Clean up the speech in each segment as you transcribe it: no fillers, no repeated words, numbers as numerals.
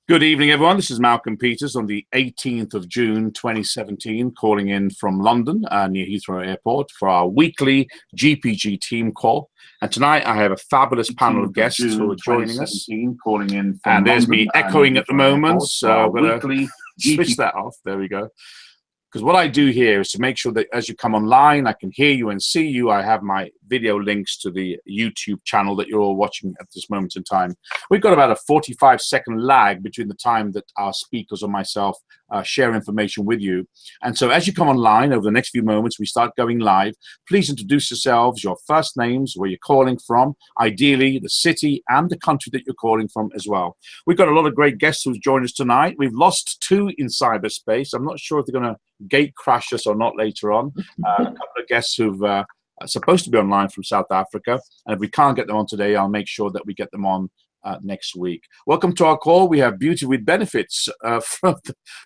Good evening, everyone. This is Malcolm Peters on the 18th of June, 2017, calling in from London near Heathrow Airport for our weekly GPG team call. And tonight I have a fabulous panel of guests who are joining us. Calling in from And there's London, me echoing at the moment, so I'm going weekly to switch that off. There we go. Because what I do here is to make sure that as you come online, I can hear you and see you. I have my video links to the YouTube channel that you're all watching at this moment in time. We've got about a 45-second lag between the time that our speakers or myself share information with you. And so as you come online over the next few moments, we start going live. Please introduce yourselves, your first names, where you're calling from, ideally the city and the country that you're calling from as well. We've got a lot of great guests who've joined us tonight. We've lost two in cyberspace. I'm not sure if they're going to gate crash us or not later on. A couple of guests who've supposed to be online from South Africa, and if we can't get them on today, I'll make sure that we get them on next week. Welcome to our call. We have Beauty with Benefits from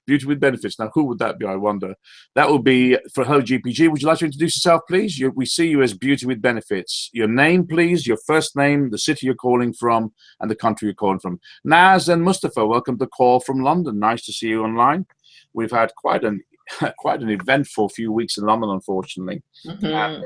Beauty with Benefits. Now, who would that be? I wonder. That will be for Hello GPG. Would you like to introduce yourself, please? We see you as Beauty with Benefits. Your name, please. Your first name, the city you're calling from, and the country you're calling from. Naz and Mustafa, welcome to the call from London. Nice to see you online. We've had quite an eventful few weeks in London, unfortunately. And,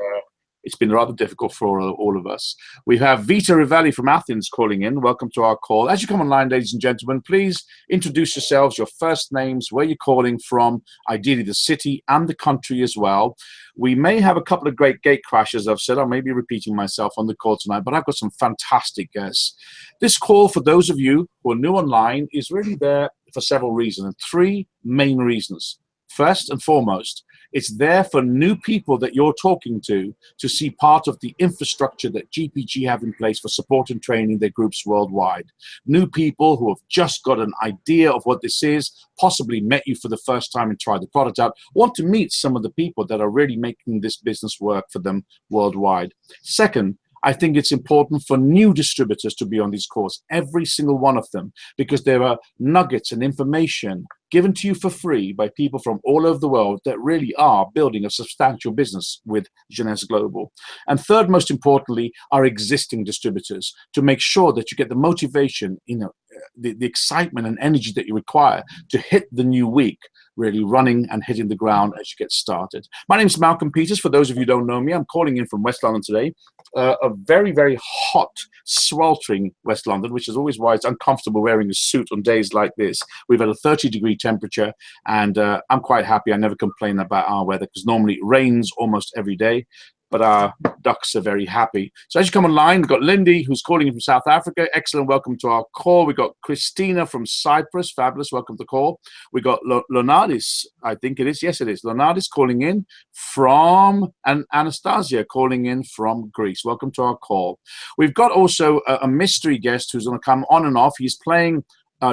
it's been rather difficult for all of us. We have Vita Rivelli from Athens calling in. Welcome to our call. As you come online, ladies and gentlemen, please introduce yourselves, your first names, where you're calling from, ideally the city and the country as well. We may have a couple of great gate crashes, I've said. I may be repeating myself on the call tonight, but I've got some fantastic guests. This call, for those of you who are new online, is really there for several reasons, and three main reasons. First and foremost, it's there for new people that you're talking to see part of the infrastructure that GPG have in place for support and training their groups worldwide. New people who have just got an idea of what this is, possibly met you for the first time and tried the product out, want to meet some of the people that are really making this business work for them worldwide. Second, I think it's important for new distributors to be on these calls, every single one of them, because there are nuggets and information given to you for free by people from all over the world that really are building a substantial business with Jeunesse Global. And third, most importantly, are existing distributors to make sure that you get the motivation, the excitement and energy that you require to hit the new week really running and hitting the ground as you get started. My name is Malcolm Peters. For those of you who don't know me, I'm calling in from West London today. A very, very hot, sweltering West London, which is always why it's uncomfortable wearing a suit on days like this. We've had a 30-degree temperature, and I'm quite happy. I never complain about our weather because normally it rains almost every day, but our ducks are very happy. So as you come online, we've got Lindy, who's calling in from South Africa. Excellent. Welcome to our call. We've got Christina from Cyprus. Fabulous. Welcome to the call. We've got Leonardis, I think it is. Yes, it is. Leonardis calling in from, and Anastasia calling in from Greece. Welcome to our call. We've got also a mystery guest who's going to come on and off. He's playing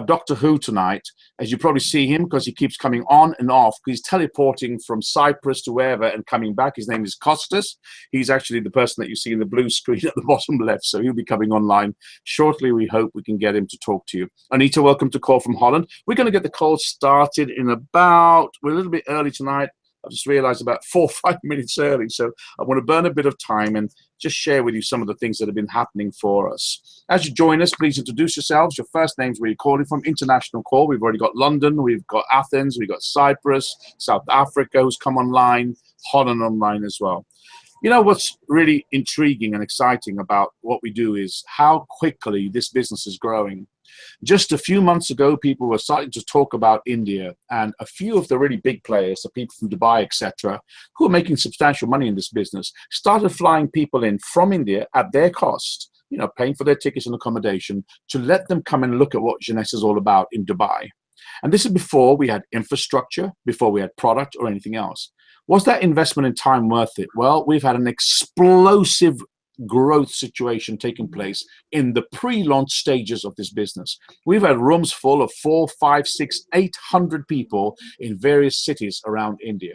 Doctor Who tonight, as you probably see him because he keeps coming on and off. He's teleporting from Cyprus to wherever and coming back. His name is Costas. He's actually the person that you see in the blue screen at the bottom left, so he'll be coming online shortly. We hope we can get him to talk to you. Anita, welcome to call from Holland. We're going to get the call started in about, we're a little bit early tonight. I've just realized about 4 or 5 minutes early. So I want to burn a bit of time and just share with you some of the things that have been happening for us. As you join us, please introduce yourselves, your first names, where you're calling from. International call. We've already got London, we've got Athens, we've got Cyprus, South Africa who's come online, Holland online as well. You know, what's really intriguing and exciting about what we do is how quickly this business is growing. Just a few months ago, people were starting to talk about India, and a few of the really big players, the people from Dubai, etc., who are making substantial money in this business, started flying people in from India at their cost, paying for their tickets and accommodation, to let them come and look at what Jeunesse is all about in Dubai. And this is before we had infrastructure, before we had product or anything else. Was that investment in time worth it? Well, we've had an explosive growth situation taking place in the pre-launch stages of this business. We've had rooms full of 400, 500, 600, 800 people in various cities around India.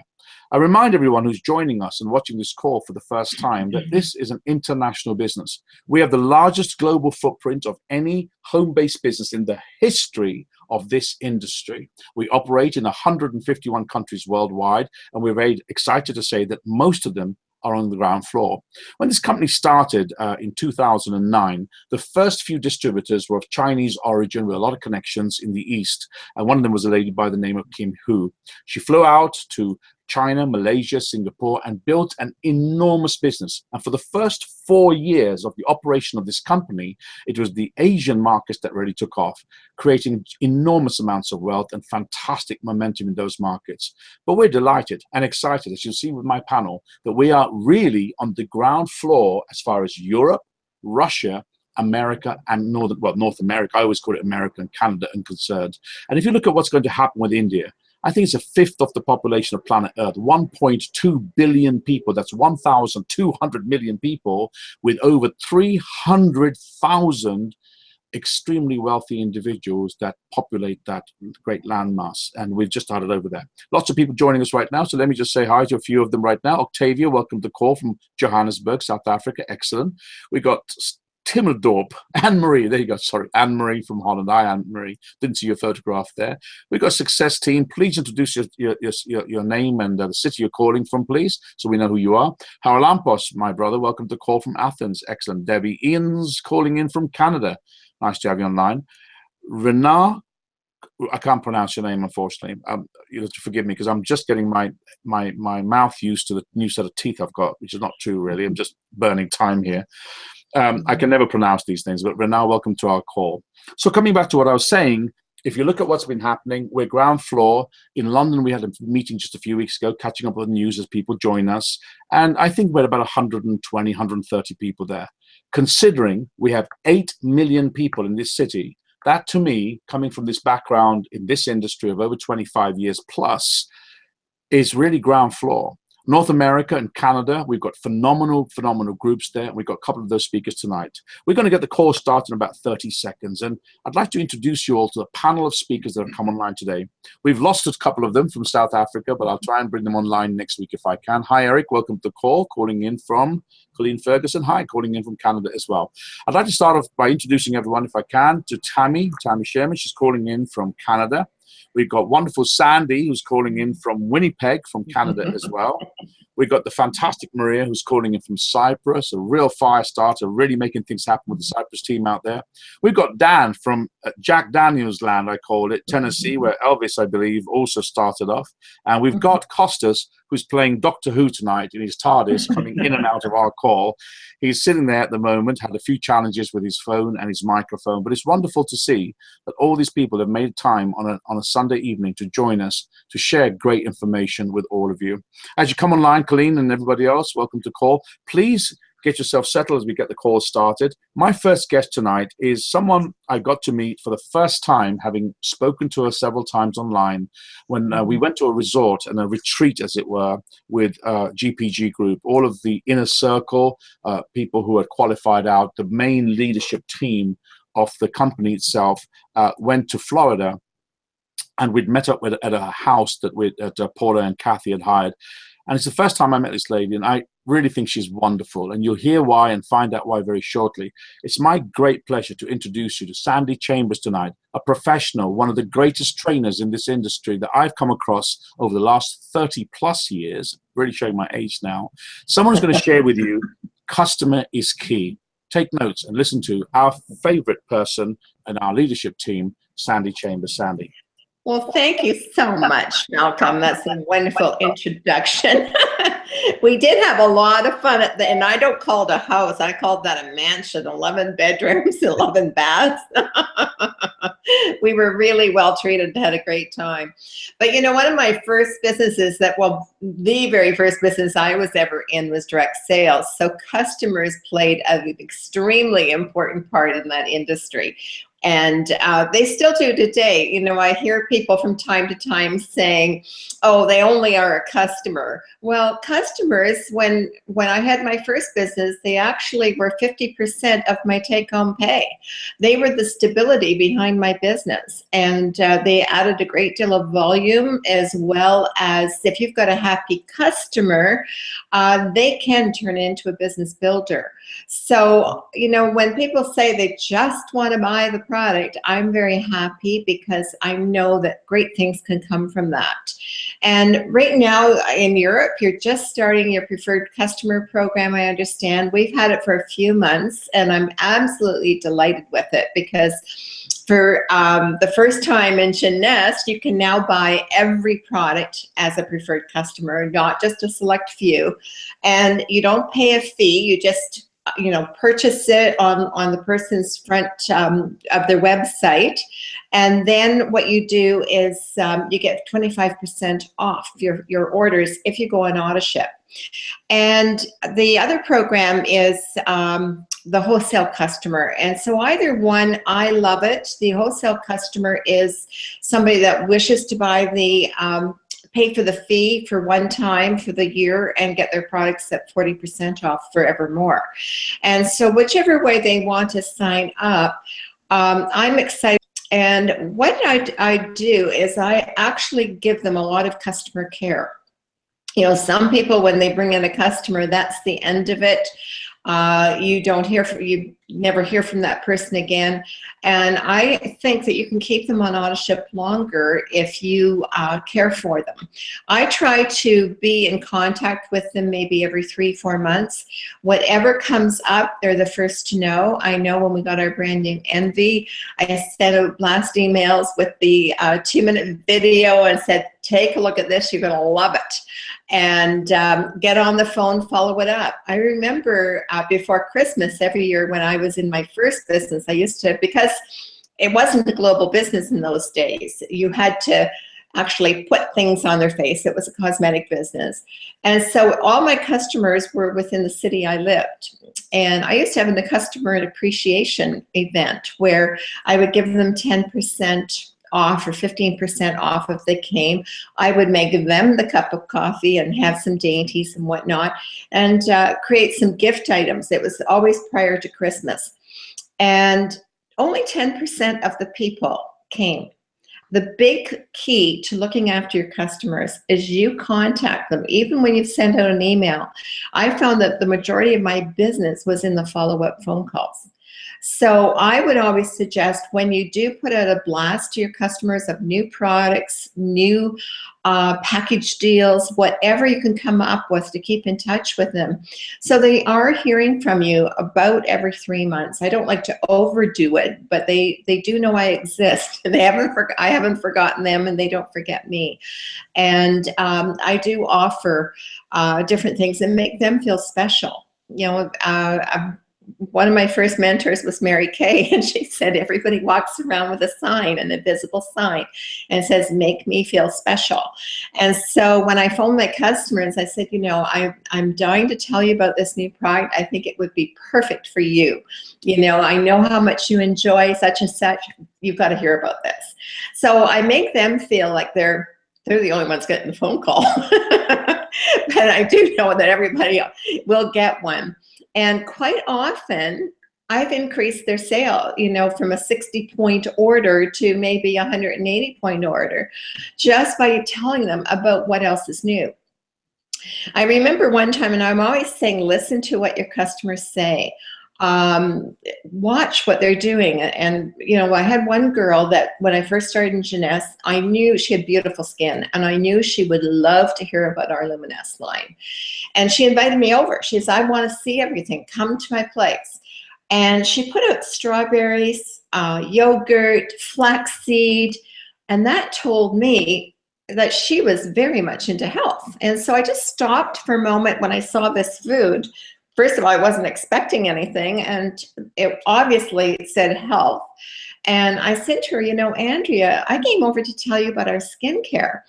I remind everyone who's joining us and watching this call for the first time that this is an international business. We have the largest global footprint of any home-based business in the history of this industry. We operate in 151 countries worldwide, and we're very excited to say that most of them are on the ground floor. When this company started in 2009, the first few distributors were of Chinese origin with a lot of connections in the East. And one of them was a lady by the name of Kim Hu. She flew out to China, Malaysia, Singapore, and built an enormous business. And for the first 4 years of the operation of this company, it was the Asian markets that really took off, creating enormous amounts of wealth and fantastic momentum in those markets. But we're delighted and excited, as you'll see with my panel, that we are really on the ground floor as far as Europe, Russia, America, and North America. I always call it America and Canada and concerned. And if you look at what's going to happen with India, I think it's a fifth of the population of planet Earth, 1.2 billion people. That's 1,200 million people with over 300,000 extremely wealthy individuals that populate that great landmass. And we've just started over there. Lots of people joining us right now. So let me just say hi to a few of them right now. Octavia, welcome to the call from Johannesburg, South Africa. Excellent. We got Timmerdorp, Anne-Marie, there you go, sorry, Anne-Marie from Holland. Hi, Anne-Marie, didn't see your photograph there. We've got a success team. Please introduce your name and the city you're calling from, please, so we know who you are. Haralampos, my brother, welcome to the call from Athens. Excellent. Debbie Ian's calling in from Canada. Nice to have you online. Renard, I can't pronounce your name, unfortunately. You have to forgive me because I'm just getting my mouth used to the new set of teeth I've got, which is not true, really. I'm just burning time here. I can never pronounce these things, but Renal, welcome to our call. So coming back to what I was saying, if you look at what's been happening, we're ground floor. In London, we had a meeting just a few weeks ago, catching up with the news as people join us. And I think we're about 120, 130 people there. Considering we have 8 million people in this city, that to me, coming from this background in this industry of over 25 years plus, is really ground floor. North America and Canada, we've got phenomenal groups there. We've got a couple of those speakers tonight. We're going to get the call started in about 30 seconds. And I'd like to introduce you all to the panel of speakers that have come online today. We've lost a couple of them from South Africa, but I'll try and bring them online next week if I can. Hi, Eric. Welcome to the call. Calling in from Colleen Ferguson. Hi, calling in from Canada as well. I'd like to start off by introducing everyone, if I can, to Tammy Sherman. She's calling in from Canada. We've got wonderful Sandy, who's calling in from Winnipeg, from Canada as well. We've got the fantastic Maria, who's calling in from Cyprus, a real fire starter, really making things happen with the Cyprus team out there. We've got Dan from Jack Daniels land, I call it, Tennessee, where Elvis, I believe, also started off. And we've got Costas, who's playing Doctor Who tonight in his TARDIS, coming in and out of our call. He's sitting there at the moment, had a few challenges with his phone and his microphone, but it's wonderful to see that all these people have made time on a Sunday evening to join us, to share great information with all of you. As you come online, Colleen and everybody else, welcome to call. Please get yourself settled as we get the call started. My first guest tonight is someone I got to meet for the first time, having spoken to her several times online, when we went to a resort and a retreat, as it were, with GPG Group. All of the inner circle, people who had qualified out, the main leadership team of the company itself, went to Florida, and we'd met up at a house that Paula and Kathy had hired. And it's the first time I met this lady, and I really think she's wonderful. And you'll hear why and find out why very shortly. It's my great pleasure to introduce you to Sandy Chambers tonight, a professional, one of the greatest trainers in this industry that I've come across over the last 30 plus years, really showing my age now. Someone who's going to share with you, customer is key. Take notes and listen to our favorite person in our leadership team, Sandy Chambers. Sandy. Well, thank you so much, Malcolm. That's a wonderful introduction. We did have a lot of fun and I don't call it a house. I called that a mansion, 11 bedrooms, 11 baths. We were really well treated, had a great time. But you know, one of my first businesses the very first business I was ever in was direct sales. So customers played an extremely important part in that industry. And they still do today. You know, I hear people from time to time saying, oh, they only are a customer. Well, customers, when I had my first business, they actually were 50% of my take-home pay. They were the stability behind my business. And they added a great deal of volume, as well as if you've got a happy customer, they can turn into a business builder. So, you know, when people say they just want to buy the product, I'm very happy because I know that great things can come from that. And right now in Europe, you're just starting your preferred customer program, I understand. We've had it for a few months, and I'm absolutely delighted with it because for the first time in Jeunesse, you can now buy every product as a preferred customer, not just a select few. And you don't pay a fee, you just purchase it on the person's front of their website. And then what you do is you get 25% off your orders if you go on auto ship. And the other program is the wholesale customer. And so either one, I love it. The wholesale customer is somebody that wishes to buy the pay for the fee for one time for the year and get their products at 40% off forevermore. And so whichever way they want to sign up, I'm excited. And what I do is I actually give them a lot of customer care. Some people, when they bring in a customer, that's the end of it. You never hear from that person again. And I think that you can keep them on auto ship longer if you care for them. I try to be in contact with them maybe every 3-4 months. Whatever comes up, they're the first to know. I know when we got our brand new Envy, I sent out blast emails with the 2-minute video and said, take a look at this, you're gonna love it. And get on the phone, follow it up. I remember before Christmas every year when I was in my first business, I used to, because it wasn't a global business in those days, you had to actually put things on their face. It was a cosmetic business. And so all my customers were within the city I lived. And I used to have a customer appreciation event where I would give them 10% off or 15% off if they came. I would make them the cup of coffee and have some dainties and whatnot and create some gift items. It was always prior to Christmas. And only 10% of the people came. The big key to looking after your customers is you contact them, even when you've sent out an email. I found that the majority of my business was in the follow-up phone calls. So I would always suggest when you do put out a blast to your customers of new products, new package deals, whatever you can come up with to keep in touch with them. So they are hearing from you about every 3 months. I don't like to overdo it, but they do know I exist. I haven't forgotten them, and they don't forget me. And I do offer different things that make them feel special. One of my first mentors was Mary Kay, and she said everybody walks around with a sign, an invisible sign, and it says, make me feel special. And so when I phoned my customers, I said, I'm dying to tell you about this new product. I think it would be perfect for you. I know how much you enjoy such and such. You've got to hear about this. So I make them feel like they're the only ones getting the phone call. But I do know that everybody will get one. And quite often, I've increased their sale, from a 60-point order to maybe a 180-point order, just by telling them about what else is new. I remember one time, and I'm always saying, listen to what your customers say. Watch what they're doing. And, I had one girl that when I first started in Jeunesse, I knew she had beautiful skin, and I knew she would love to hear about our Luminesse line. And she invited me over. She said, I want to see everything. Come to my place. And she put out strawberries, yogurt, flaxseed, and that told me that she was very much into health. And so I just stopped for a moment when I saw this food. First of all, I wasn't expecting anything, and it obviously said health. And I said to her, Andrea, I came over to tell you about our skincare,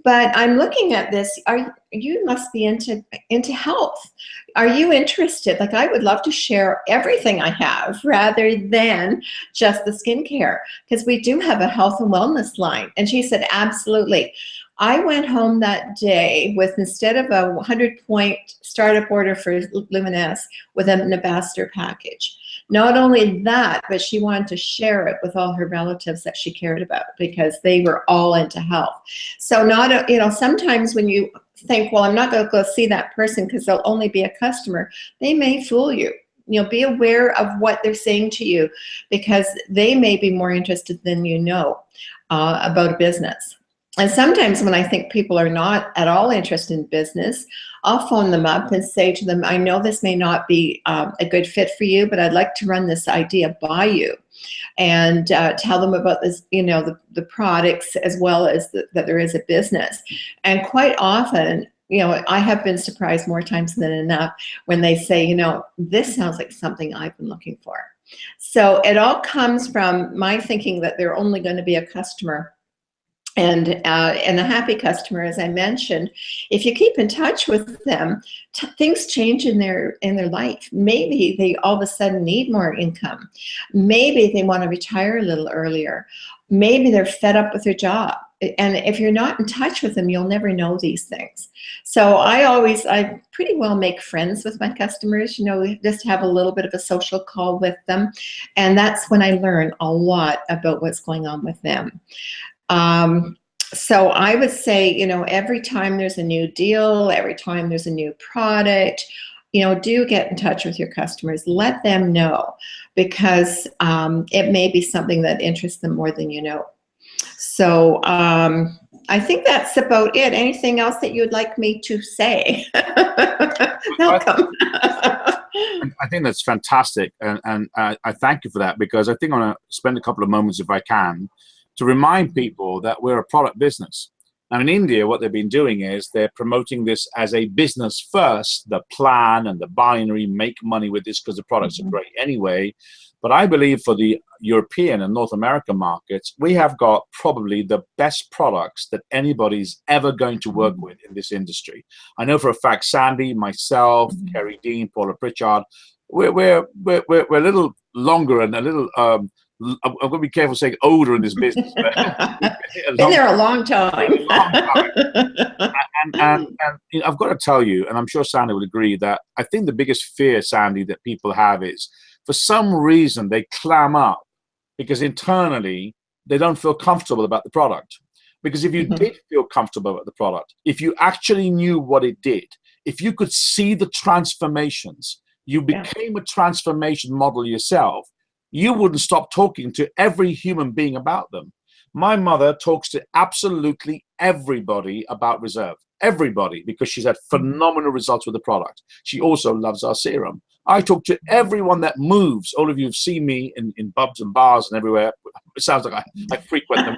but I'm looking at this. You must be into health. Are you interested? Like, I would love to share everything I have rather than just the skincare, because we do have a health and wellness line. And she said, absolutely. I went home that day with, instead of a 100-point startup order for Luminesse, with an ambassador package. Not only that, but she wanted to share it with all her relatives that she cared about, because they were all into health. So sometimes when you think, well, I'm not going to go see that person because they'll only be a customer, they may fool you. be aware of what they're saying to you, because they may be more interested than you know about a business. And sometimes when I think people are not at all interested in business, I'll phone them up and say to them, I know this may not be a good fit for you, but I'd like to run this idea by you, and tell them about this, the products, as well as that there is a business. And quite often, I have been surprised more times than enough when they say, this sounds like something I've been looking for. So it all comes from my thinking that they're only going to be a customer. And a happy customer, as I mentioned, if you keep in touch with them, things change in their life. Maybe they all of a sudden need more income. Maybe they want to retire a little earlier. Maybe they're fed up with their job. And if you're not in touch with them, you'll never know these things. So I pretty well make friends with my customers, just have a little bit of a social call with them. And that's when I learn a lot about what's going on with them. So I would say, every time there's a new deal, every time there's a new product, do get in touch with your customers. Let them know, because it may be something that interests them more than you know. So I think that's about it. Anything else that you'd like me to say? Welcome. I think that's fantastic. And I thank you for that, because I think I want to spend a couple of moments, if I can, to remind people that we're a product business. Now in India, what they've been doing is they're promoting this as a business first, the plan and the binary, make money with this because the products are great anyway. But I believe for the European and North American markets, we have got probably the best products that anybody's ever going to work with in this industry. I know for a fact, Sandy, myself, Kerry Dean, Paula Pritchard, we're a little longer and a little, I'm going to be careful saying older in this business. Been there a long time. And I've got to tell you, and I'm sure Sandy would agree, that I think the biggest fear, Sandy, that people have is, for some reason, they clam up because internally they don't feel comfortable about the product. Because if you did feel comfortable about the product, if you actually knew what it did, if you could see the transformations, you became a transformation model yourself, you wouldn't stop talking to every human being about them. My mother talks to absolutely everybody about Reserve. Everybody, because she's had phenomenal results with the product. She also loves our serum. I talk to everyone that moves. All of you have seen me in pubs and bars and everywhere. It sounds like I frequent them,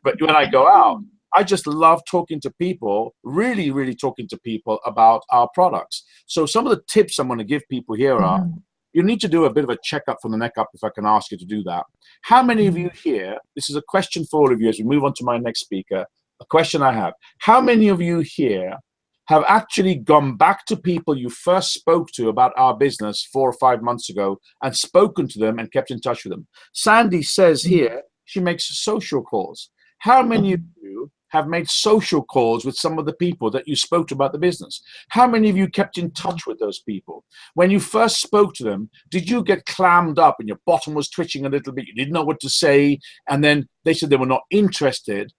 but when I go out, I just love talking to people, really, really talking to people about our products. So some of the tips I'm going to give people here are, you need to do a bit of a checkup from the neck up, if I can ask you to do that. How many of you here, this is a question for all of you as we move on to my next speaker, a question I have. How many of you here have actually gone back to people you first spoke to about our business 4 or 5 months ago and spoken to them and kept in touch with them? Sandy says here she makes social calls. How many of you have made social calls with some of the people that you spoke to about the business? How many of you kept in touch with those people? When you first spoke to them, did you get clammed up and your bottom was twitching a little bit? You didn't know what to say, and then they said they were not interested.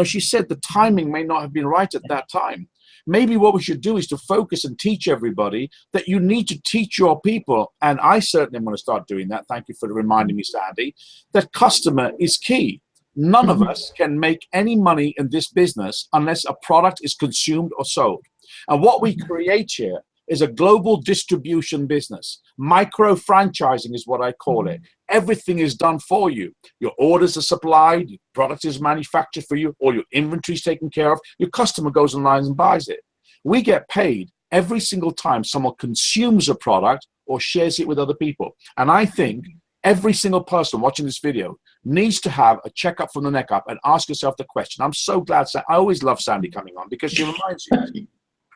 She said the timing may not have been right at that time. Maybe what we should do is to focus and teach everybody that you need to teach your people. And I certainly am going to start doing that. Thank you for reminding me, Sandy, that customer is key. None of us can make any money in this business unless a product is consumed or sold. And what we create here is a global distribution business. Micro franchising is what I call it. Everything is done for you. Your orders are supplied, your product is manufactured for you, all your inventory is taken care of. Your customer goes online and buys it. We get paid every single time someone consumes a product or shares it with other people. And I think every single person watching this video needs to have a checkup from the neck up and ask yourself the question. I'm so glad. I always love Sandy coming on because she reminds you.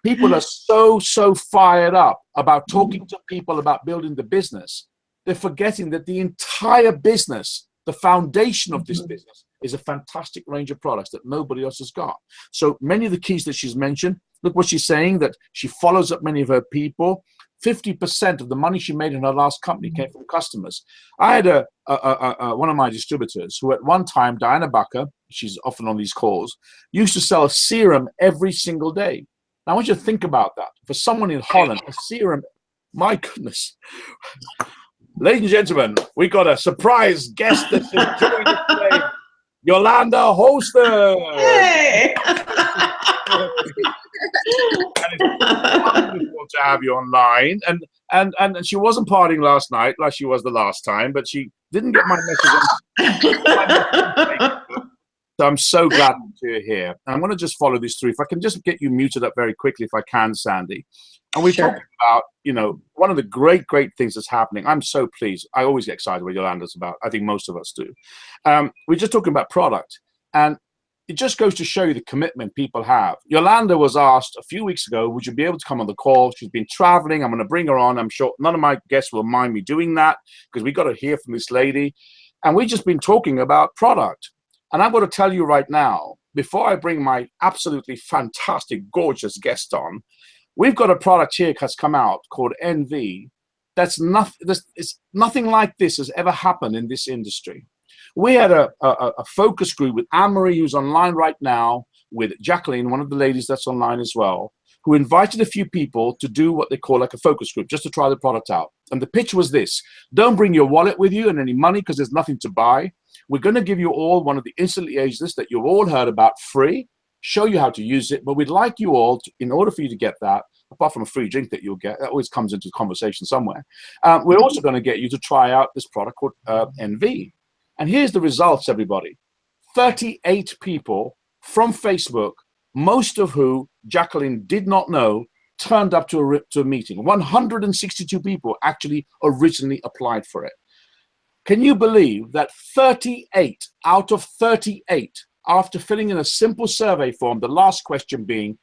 People are so fired up about talking to people about building the business. They're forgetting that the entire business, the foundation of this business, is a fantastic range of products that nobody else has got. So many of the keys that she's mentioned, look what she's saying, that she follows up many of her people. 50% of the money she made in her last company came from customers. I had one of my distributors who at one time, Diana Bucker, she's often on these calls, used to sell a serum every single day. Now I want you to think about that. For someone in Holland, a serum My goodness. Ladies and gentlemen, we got a surprise guest that's just joined us today. Yolanda Holston. Hey. And it's wonderful to have you online. And she wasn't partying last night like she was the last time, but she didn't get my message. So I'm so glad that you're here. I'm going to just follow this through. If I can just get you muted up very quickly, if I can, Sandy. And we're talking about, you know, one of the great things that's happening. I'm so pleased. I always get excited when Yolanda's about. I think most of us do. We're just talking about product. And it just goes to show you the commitment people have. Yolanda was asked a few weeks ago, would you be able to come on the call? She's been traveling. I'm going to bring her on. I'm sure none of my guests will mind me doing that because we got to hear from this lady. And we've just been talking about product. And I'm going to tell you right now, before I bring my absolutely fantastic, gorgeous guest on, we've got a product here that's come out called NV. That's nothing like this has ever happened in this industry. We had a focus group with Anne-Marie, who's online right now, with Jacqueline, one of the ladies that's online as well, who invited a few people to do what they call like a focus group, just to try the product out. And the pitch was this: don't bring your wallet with you and any money because there's nothing to buy. We're going to give you all one of the instantly ageless that you've all heard about free, show you how to use it, but we'd like you all, in order for you to get that, apart from a free drink that you'll get, that always comes into conversation somewhere, we're also going to get you to try out this product called NV. And here's the results, everybody. 38 people from Facebook, most of who Jacqueline did not know, turned up to a meeting. 162 people actually originally applied for it. Can you believe that 38 out of 38, after filling in a simple survey form, the last question being,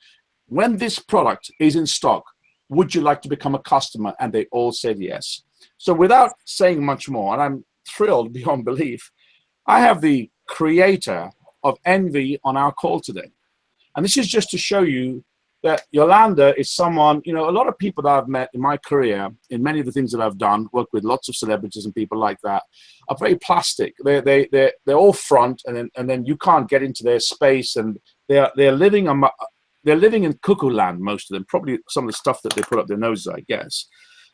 when this product is in stock, would you like to become a customer? And they all said yes. So without saying much more, and I'm thrilled beyond belief, I have the creator of NV on our call today. And this is just to show you that Yolanda is someone, you know, a lot of people that I've met in my career, in many of the things that I've done, worked with lots of celebrities and people like that, are very plastic. They're all front, and then you can't get into their space, and they're living in cuckoo land, most of them. Probably some of the stuff that they put up their noses, I guess.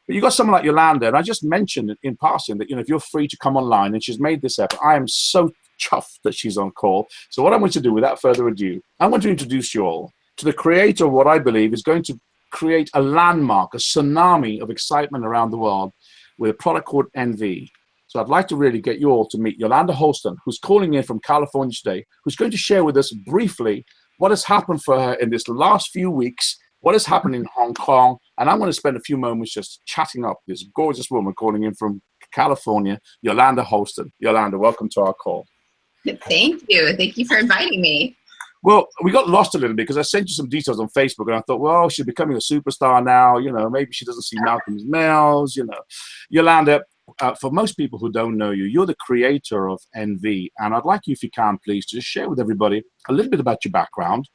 But you got someone like Yolanda, and I just mentioned in passing that, you know, if you're free to come online, and she's made this effort, I am so chuffed that she's on call. So what I'm going to do, without further ado, I'm going to introduce you all to the creator of what I believe is going to create a landmark, a tsunami of excitement around the world with a product called NV. So I'd like to really get you all to meet Yolanda Holston, who's calling in from California today, who's going to share with us briefly what has happened for her in this last few weeks, what has happened in Hong Kong, and I'm going to spend a few moments just chatting up this gorgeous woman calling in from California, Yolanda Holston. Yolanda, welcome to our call. Thank you. Thank you for inviting me. Well, we got lost a little bit because I sent you some details on Facebook, and I thought, well, she's becoming a superstar now. You know, maybe she doesn't see Malcolm's Mails. You know, Yolanda, for most people who don't know you, you're the creator of NV, and I'd like you, if you can, please, to just share with everybody a little bit about your background.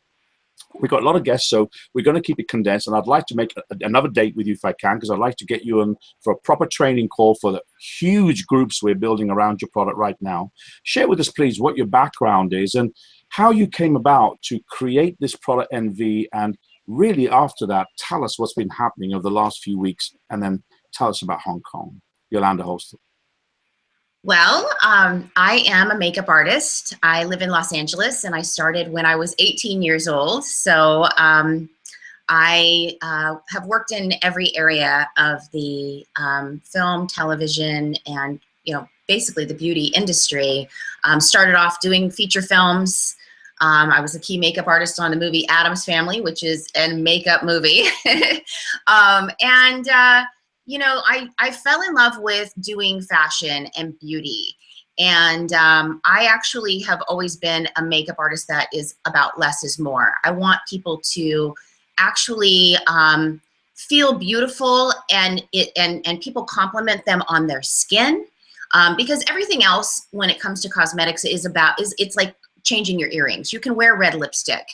We've got a lot of guests, so we're going to keep it condensed, and I'd like to make another date with you if I can, because I'd like to get you on for a proper training call for the huge groups we're building around your product right now. Share with us, please, what your background is and how you came about to create this product NV, and really after that, tell us what's been happening over the last few weeks, and then tell us about Hong Kong. Yolanda Holston. Well, I am a makeup artist. I live in Los Angeles, and I started when I was 18 years old. So I have worked in every area of the film, television, and, you know, basically the beauty industry. Started off doing feature films. I was a key makeup artist on the movie Addams Family, which is a makeup movie. You know, I fell in love with doing fashion and beauty. And I actually have always been a makeup artist that is about less is more. I want people to actually feel beautiful, and people compliment them on their skin. Because everything else when it comes to cosmetics it's like changing your earrings. You can wear red lipstick.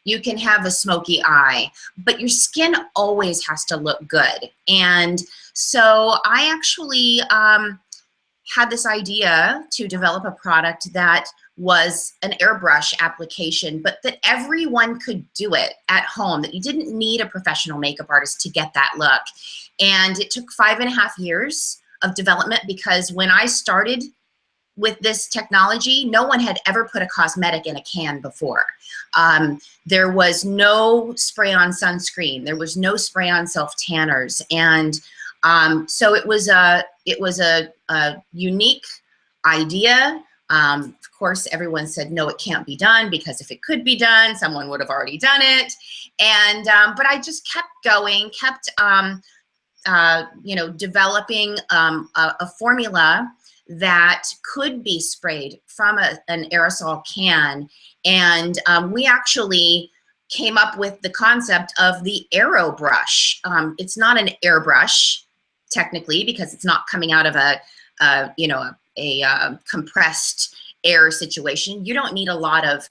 You can have a smoky eye, but your skin always has to look good. And so I actually had this idea to develop a product that was an airbrush application, but that everyone could do it at home, that you didn't need a professional makeup artist to get that look. And it took 5.5 years of development, because when I started with this technology, no one had ever put a cosmetic in a can before. There was no spray-on sunscreen. There was no spray-on self-tanners. And so it was a unique idea. Of course, everyone said, no, it can't be done, because if it could be done, someone would have already done it. And but I just kept going, kept developing a formula that could be sprayed from an aerosol can. And we actually came up with the concept of the aero brush. It's not an airbrush technically, because it's not coming out of a compressed air situation. You don't need a lot of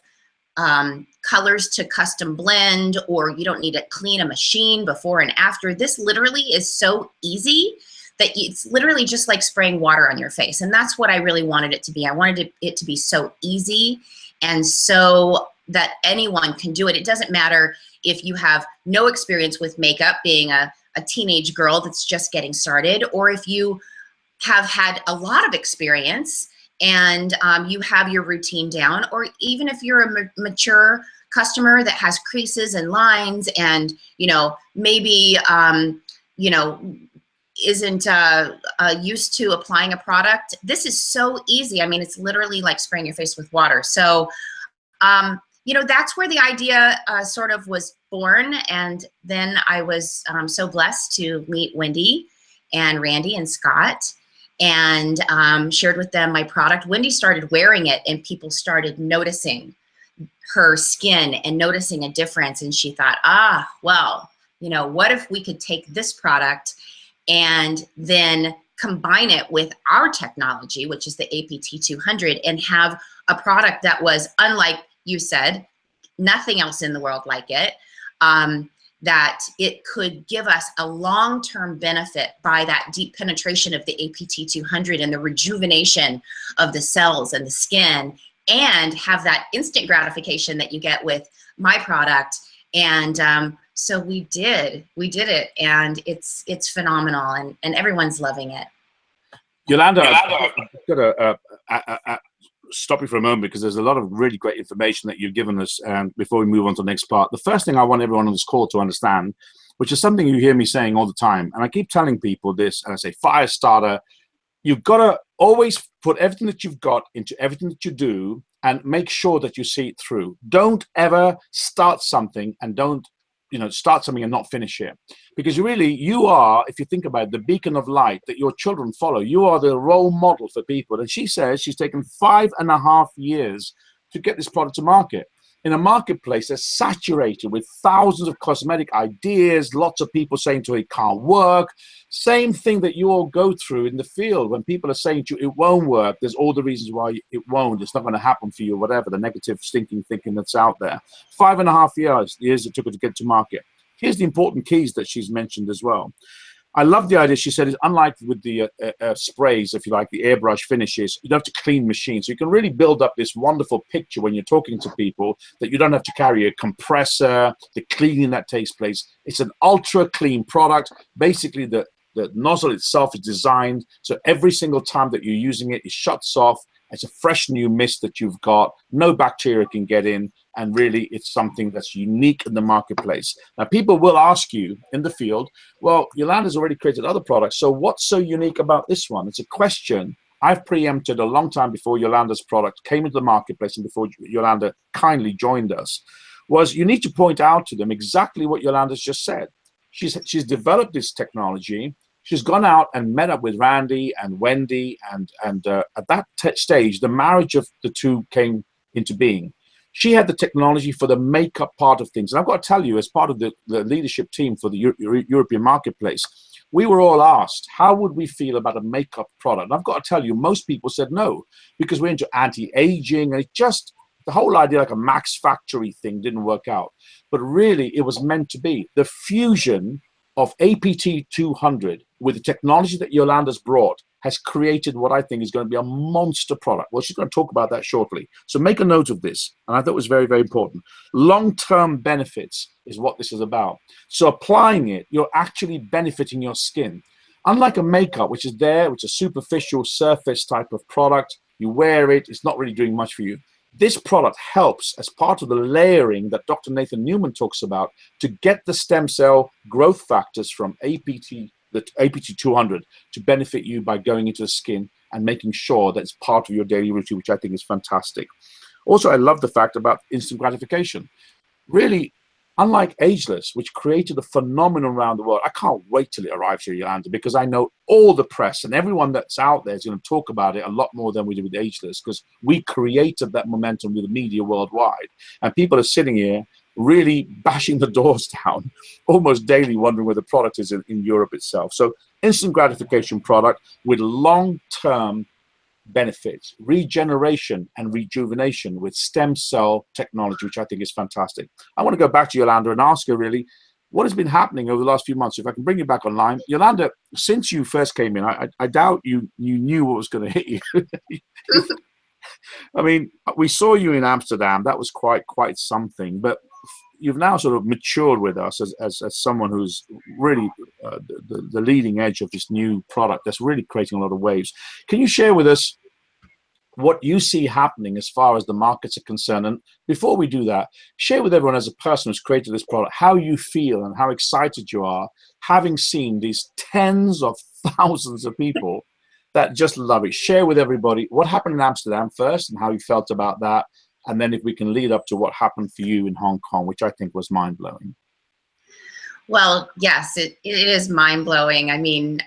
colors to custom blend, or you don't need to clean a machine before and after. This literally is so easy that it's literally just like spraying water on your face. And that's what I really wanted it to be. I wanted it to be so easy, and so that anyone can do it. It doesn't matter if you have no experience with makeup, being a teenage girl that's just getting started, or if you have had a lot of experience and you have your routine down, or even if you're a mature customer that has creases and lines and, maybe, isn't used to applying a product. This is so easy. I mean, it's literally like spraying your face with water. So, that's where the idea sort of was born. And then I was so blessed to meet Wendy and Randy and Scott, and shared with them my product. Wendy started wearing it, and people started noticing her skin and noticing a difference. And she thought, well, what if we could take this product and then combine it with our technology, which is the APT 200, and have a product that was, unlike you said, nothing else in the world like it, that it could give us a long-term benefit by that deep penetration of the APT 200 and the rejuvenation of the cells and the skin, and have that instant gratification that you get with my product. And so we did it, and it's phenomenal, and everyone's loving it. Yolanda, I've got to stop you for a moment, because there's a lot of really great information that you've given us before we move on to the next part. The first thing I want everyone on this call to understand, which is something you hear me saying all the time, and I keep telling people this, and I say, fire starter, you've got to always put everything that you've got into everything that you do, and make sure that you see it through. Don't ever start something and start something and not finish it. Because you are, if you think about it, the beacon of light that your children follow. You are the role model for people. And she says she's taken 5.5 years to get this product to market. In a marketplace that's saturated with thousands of cosmetic ideas, lots of people saying to her, it can't work. Same thing that you all go through in the field. When people are saying to you, it won't work, there's all the reasons why it won't. It's not going to happen for you, whatever, the negative, stinking thinking that's out there. 5.5 years it took her to get to market. Here's the important keys that she's mentioned as well. I love the idea. She said, it's unlike with the sprays, if you like, the airbrush finishes, you don't have to clean machines. So you can really build up this wonderful picture when you're talking to people, that you don't have to carry a compressor, the cleaning that takes place. It's an ultra clean product. Basically, the nozzle itself is designed so every single time that you're using it, it shuts off. It's a fresh new mist that you've got. No bacteria can get in. And really, it's something that's unique in the marketplace. Now, people will ask you in the field, well, Yolanda's already created other products, so what's so unique about this one? It's a question I've preempted a long time before Yolanda's product came into the marketplace and before Yolanda kindly joined us, was you need to point out to them exactly what Yolanda's just said. She's developed this technology. She's gone out and met up with Randy and Wendy, and at that stage, the marriage of the two came into being. She had the technology for the makeup part of things. And I've got to tell you, as part of the leadership team for the European marketplace, we were all asked, how would we feel about a makeup product? And I've got to tell you, most people said no, because we're into anti-aging, and it just, the whole idea like a Max Factory thing didn't work out. But really, it was meant to be. The fusion of APT 200 with the technology that Yolanda's brought has created what I think is going to be a monster product. Well, she's going to talk about that shortly. So make a note of this. And I thought it was very, very important. Long-term benefits is what this is about. So applying it, you're actually benefiting your skin. Unlike a makeup, which is there, which is a superficial surface type of product, you wear it, it's not really doing much for you. This product helps as part of the layering that Dr. Nathan Newman talks about to get the stem cell growth factors from the APT 200 to benefit you by going into the skin and making sure that it's part of your daily routine, which I think is fantastic. Also, I love the fact about instant gratification. Really, unlike Ageless, which created a phenomenon around the world, I can't wait till it arrives here, Yolanda, because I know all the press and everyone that's out there is going to talk about it a lot more than we did with Ageless, because we created that momentum with the media worldwide. And people are sitting here really bashing the doors down almost daily, wondering where the product is in Europe itself. So instant gratification product with long-term benefits, regeneration and rejuvenation with stem cell technology, which I think is fantastic. I want to go back to Yolanda and ask her really what has been happening over the last few months. If I can bring you back online. Yolanda, since you first came in, I doubt you knew what was going to hit you. I mean, we saw you in Amsterdam. That was quite something. But you've now sort of matured with us as someone who's really the leading edge of this new product that's really creating a lot of waves. Can you share with us what you see happening as far as the markets are concerned? And before we do that, share with everyone, as a person who's created this product, how you feel and how excited you are having seen these tens of thousands of people that just love it. Share with everybody what happened in Amsterdam first and how you felt about that. And then if we can lead up to what happened for you in Hong Kong, which I think was mind-blowing. Well, yes, it is mind-blowing. I mean,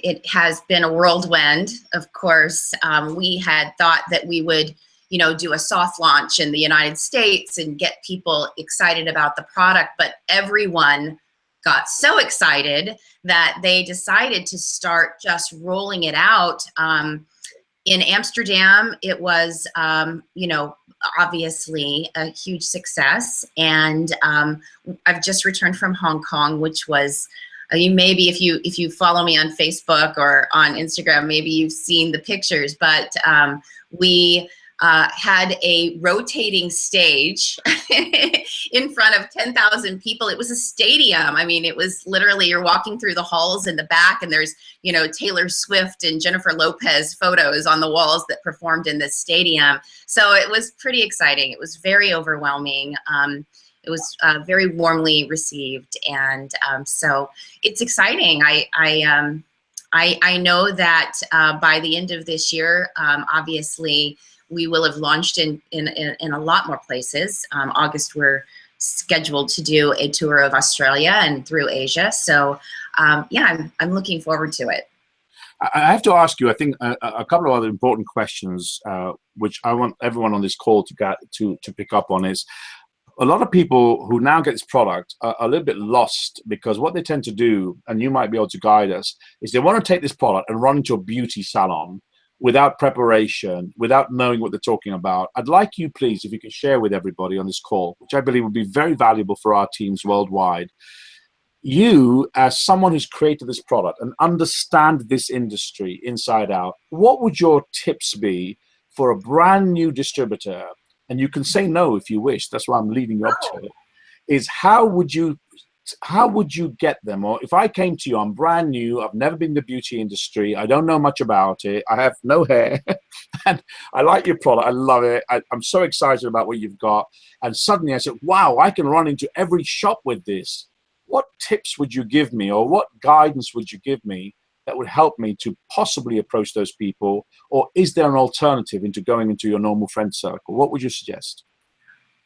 it has been a whirlwind, of course. We had thought that we would, do a soft launch in the United States and get people excited about the product, but everyone got so excited that they decided to start just rolling it out. In Amsterdam, it was, obviously a huge success. And I've just returned from Hong Kong, which was, maybe if you follow me on Facebook or on Instagram, maybe you've seen the pictures, but we had a rotating stage in front of 10,000 people. It was a stadium. I mean, it was literally, you're walking through the halls in the back and there's, Taylor Swift and Jennifer Lopez photos on the walls that performed in this stadium. So it was pretty exciting. It was very overwhelming. It was very warmly received. And so it's exciting. I know that by the end of this year, obviously, we will have launched in a lot more places. August, we're scheduled to do a tour of Australia and through Asia. So yeah, I'm looking forward to it. I have to ask you, I think, a couple of other important questions, which I want everyone on this call to pick up on is, a lot of people who now get this product are a little bit lost, because what they tend to do, and you might be able to guide us, is they want to take this product and run into a beauty salon without preparation, without knowing what they're talking about. I'd like you, please, if you could share with everybody on this call, which I believe would be very valuable for our teams worldwide. You, as someone who's created this product and understand this industry inside out, what would your tips be for a brand new distributor? And you can say no if you wish. That's why I'm leading you up to it. Is how would you get them? Or if I came to you, I'm brand new, I've never been in the beauty industry, I don't know much about it, I have no hair, and I like your product, I love it, I'm so excited about what you've got, and suddenly I said, wow, I can run into every shop with this. What tips would you give me, or what guidance would you give me that would help me to possibly approach those people? Or is there an alternative into going into your normal friend circle? What would you suggest?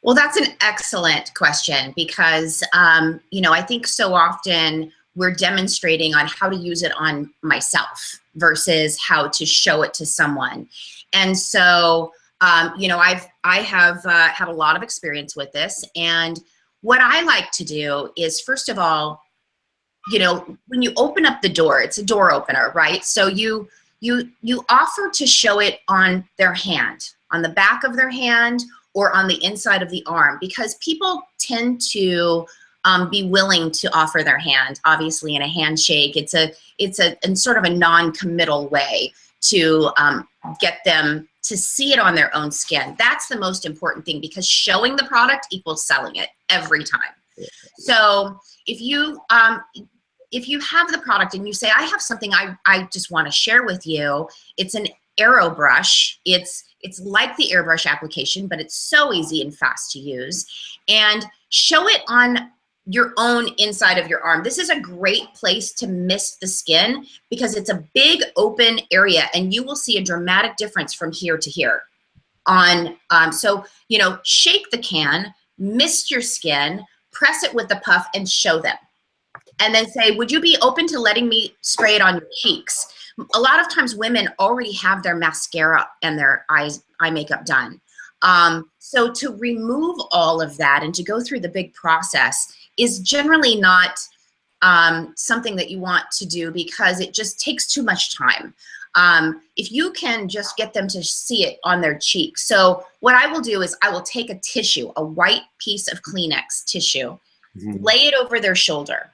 Well, that's an excellent question, because, I think so often we're demonstrating on how to use it on myself versus how to show it to someone. And so, I have had a lot of experience with this. And what I like to do is, first of all, when you open up the door, it's a door opener, right? So you offer to show it on their hand, on the back of their hand, or on the inside of the arm, because people tend to be willing to offer their hand. Obviously, in a handshake, it's in sort of a non-committal way to get them to see it on their own skin. That's the most important thing, because showing the product equals selling it every time. So if you have the product and you say, I have something I just want to share with you, it's an aero brush. It's like the airbrush application, but it's so easy and fast to use. And show it on your own inside of your arm. This is a great place to mist the skin because it's a big open area, and you will see a dramatic difference from here to here. So, you know, shake the can, mist your skin, press it with the puff, and show them. And then say, would you be open to letting me spray it on your cheeks? A lot of times women already have their mascara and their eye makeup done. So to remove all of that and to go through the big process is generally not something that you want to do, because it just takes too much time. If you can just get them to see it on their cheeks. So what I will do is I will take a tissue, a white piece of Kleenex tissue, lay it over their shoulder.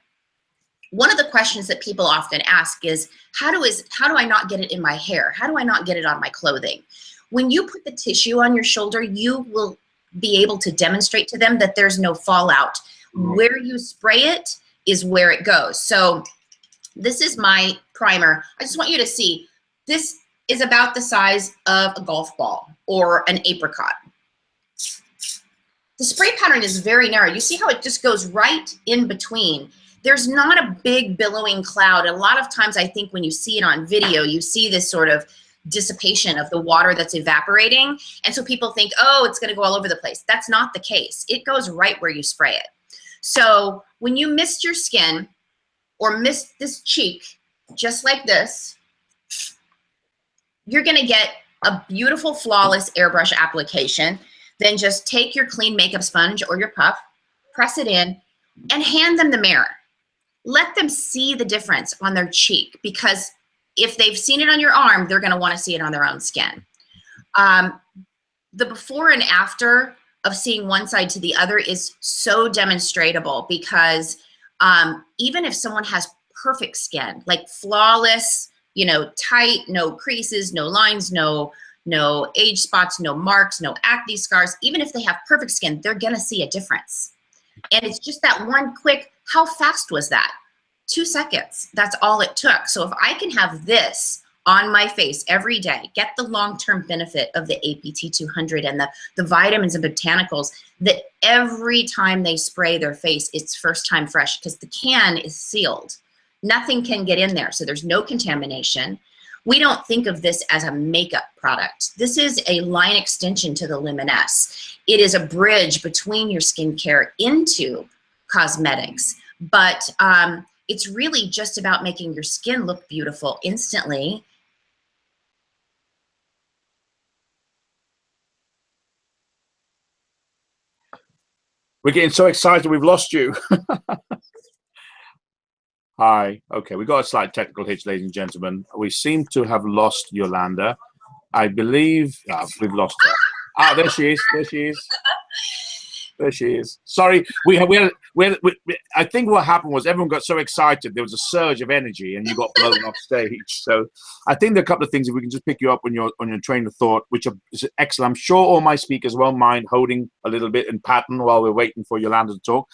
One of the questions that people often ask is, how do I not get it in my hair? How do I not get it on my clothing? When you put the tissue on your shoulder, you will be able to demonstrate to them that there's no fallout. Where you spray it is where it goes. So this is my primer. I just want you to see, this is about the size of a golf ball or an apricot. The spray pattern is very narrow. You see how it just goes right in between. There's not a big billowing cloud. A lot of times I think when you see it on video, you see this sort of dissipation of the water that's evaporating. And so people think, oh, it's going to go all over the place. That's not the case. It goes right where you spray it. So when you mist your skin or mist this cheek, just like this, you're going to get a beautiful, flawless airbrush application. Then just take your clean makeup sponge or your puff, press it in, and hand them the mirror. Let them see the difference on their cheek, because if they've seen it on your arm, they're going to want to see it on their own skin. The before and after of seeing one side to the other is so demonstratable, because even if someone has perfect skin, like flawless, you know, tight, no creases, no lines, no age spots, no marks, no acne scars, even if they have perfect skin, they're going to see a difference. And it's just that one quick, how fast was that? 2 seconds. That's all it took. So if I can have this on my face every day, get the long-term benefit of the APT 200 and the vitamins and botanicals, that every time they spray their face, it's first time fresh, because the can is sealed. Nothing can get in there. So there's no contamination. We don't think of this as a makeup product. This is a line extension to the Luminesse. It is a bridge between your skincare into cosmetics, but it's really just about making your skin look beautiful instantly. We're getting so excited we've lost you. Hi. Okay, we got a slight technical hitch, ladies and gentlemen. We seem to have lost Yolanda. I believe we've lost her. Ah, there she is. There she is. There she is. Sorry, I think what happened was everyone got so excited. There was a surge of energy, and you got blown off stage. So I think there are a couple of things, if we can just pick you up on your train of thought, which is excellent. I'm sure all my speakers won't mind holding a little bit in pattern while we're waiting for Yolanda to talk.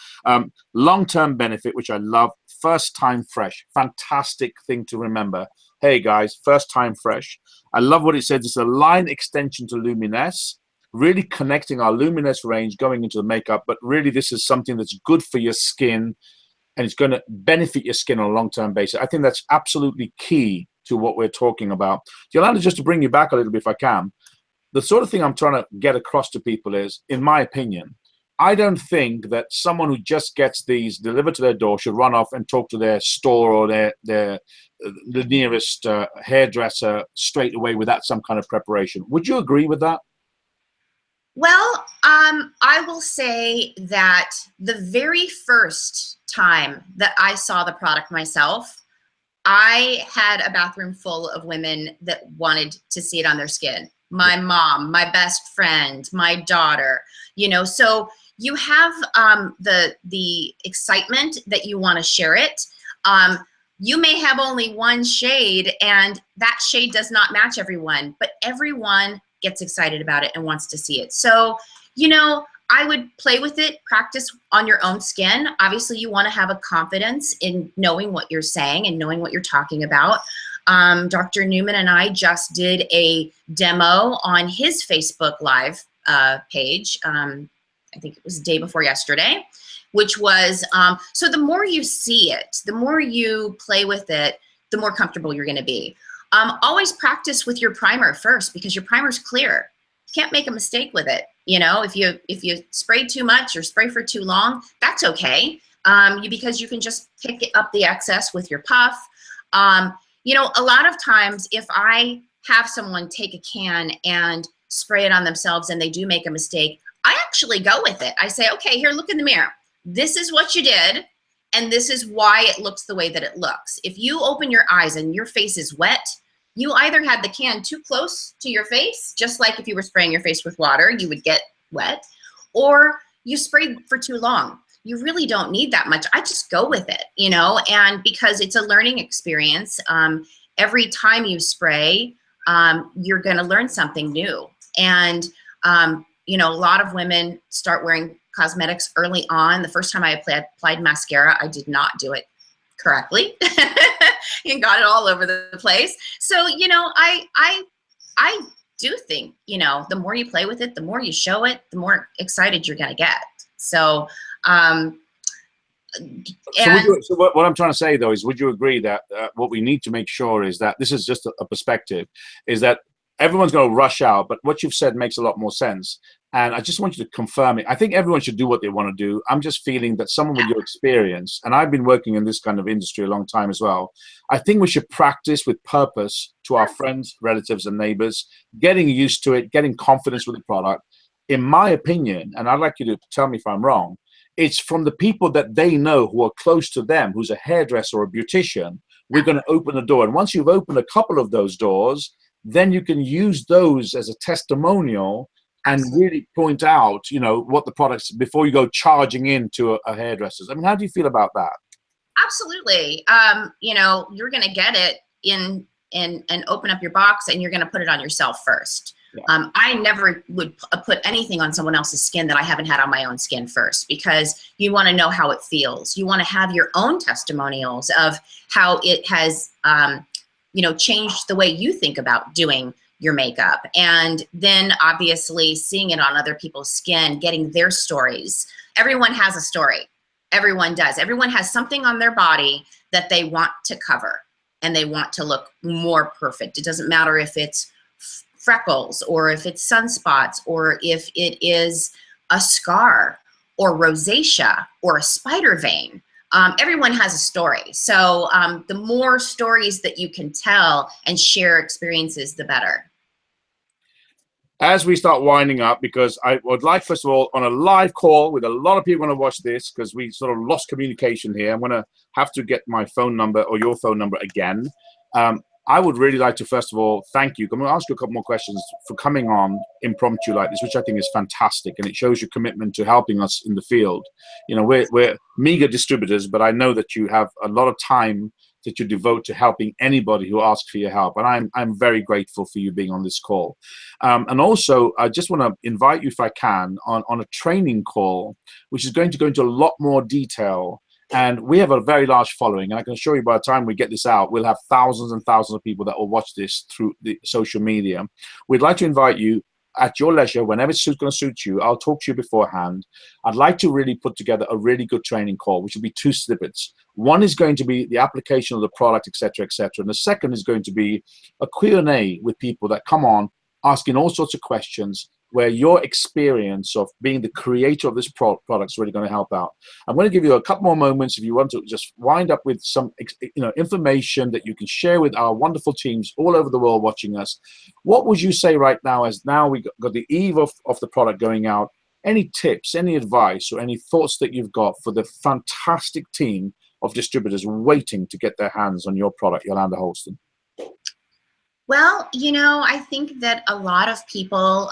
Long-term benefit, which I love. First time fresh. Fantastic thing to remember. Hey guys, first time fresh. I love what it says. It's a line extension to Luminesse. Really connecting our Luminesse range going into the makeup, but really this is something that's good for your skin, and it's going to benefit your skin on a long-term basis. I think that's absolutely key to what we're talking about. Yolanda, just to bring you back a little bit if I can, the sort of thing I'm trying to get across to people is, in my opinion, I don't think that someone who just gets these delivered to their door should run off and talk to their store or the nearest hairdresser straight away without some kind of preparation. Would you agree with that? Well, I will say that the very first time that I saw the product myself, I had a bathroom full of women that wanted to see it on their skin. My mom, my best friend, my daughter, you know, so you have the excitement that you want to share it. You may have only one shade, and that shade does not match everyone, but everyone gets excited about it and wants to see it. So, you know, I would play with it, practice on your own skin. Obviously, you want to have a confidence in knowing what you're saying and knowing what you're talking about. Dr. Newman and I just did a demo on his Facebook Live page. I think it was the day before yesterday, which was, so the more you see it, the more you play with it, the more comfortable you're going to be. Always practice with your primer first, because your primer's clear. You can't make a mistake with it. You know, if you spray too much or spray for too long, that's okay, because you can just pick up the excess with your puff. You know, a lot of times if I have someone take a can and spray it on themselves and they do make a mistake, I actually go with it. I say, okay, here, look in the mirror. This is what you did, and this is why it looks the way that it looks. If you open your eyes and your face is wet, you either had the can too close to your face, just like if you were spraying your face with water, you would get wet, or you sprayed for too long. You really don't need that much. I just go with it, you know, and because it's a learning experience, every time you spray, you're going to learn something new. And, you know, a lot of women start wearing cosmetics early on. The first time I applied mascara, I did not do it correctly and got it all over the place. So, you know, I do think, you know, the more you play with it, the more you show it, the more excited you're going to get. So, so what I'm trying to say, though, is would you agree that what we need to make sure is that this is just a perspective, is that everyone's going to rush out, but what you've said makes a lot more sense. And I just want you to confirm it. I think everyone should do what they want to do. I'm just feeling that someone with your experience, and I've been working in this kind of industry a long time as well, I think we should practice with purpose to our friends, relatives, and neighbors, getting used to it, getting confidence with the product. In my opinion, and I'd like you to tell me if I'm wrong, it's from the people that they know who are close to them, who's a hairdresser or a beautician, we're going to open the door. And once you've opened a couple of those doors, then you can use those as a testimonial and really point out, you know, what the products before you go charging into a hairdresser's. I mean, how do you feel about that? Absolutely. You know, you're going to get it in and open up your box, and you're going to put it on yourself first. Yeah. I never would put anything on someone else's skin that I haven't had on my own skin first, because you want to know how it feels. You want to have your own testimonials of how it has, you know, changed the way you think about doing your makeup. And then obviously seeing it on other people's skin, getting their stories. Everyone has a story. Everyone does. Everyone has something on their body that they want to cover and they want to look more perfect. It doesn't matter if it's freckles or if it's sunspots or if it is a scar or rosacea or a spider vein. Everyone has a story. So the more stories that you can tell and share experiences, the better. As we start winding up, because I would like, first of all, on a live call with a lot of people want to watch this, because we sort of lost communication here. I'm going to have to get my phone number or your phone number again. I would really like to, first of all, thank you. I'm going to ask you a couple more questions for coming on impromptu like this, which I think is fantastic. And it shows your commitment to helping us in the field. You know, we're meager distributors, but I know that you have a lot of time that you devote to helping anybody who asks for your help. And I'm very grateful for you being on this call. And also, I just want to invite you, if I can, on a training call, which is going to go into a lot more detail. And we have a very large following. And I can assure you by the time we get this out, we'll have thousands and thousands of people that will watch this through the social media. We'd like to invite you at your leisure, whenever it's going to suit you. I'll talk to you beforehand. I'd like to really put together a really good training call, which will be 2 snippets. One is going to be the application of the product, et cetera, et cetera. And the second is going to be a Q&A with people that come on asking all sorts of questions, where your experience of being the creator of this product is really going to help out. I'm going to give you a couple more moments if you want to just wind up with some information that you can share with our wonderful teams all over the world watching us. What would you say right now, as now we got the eve of the product going out? Any tips, any advice, or any thoughts that you've got for the fantastic team of distributors waiting to get their hands on your product, Yolanda Holston? Well, you know, I think that a lot of people,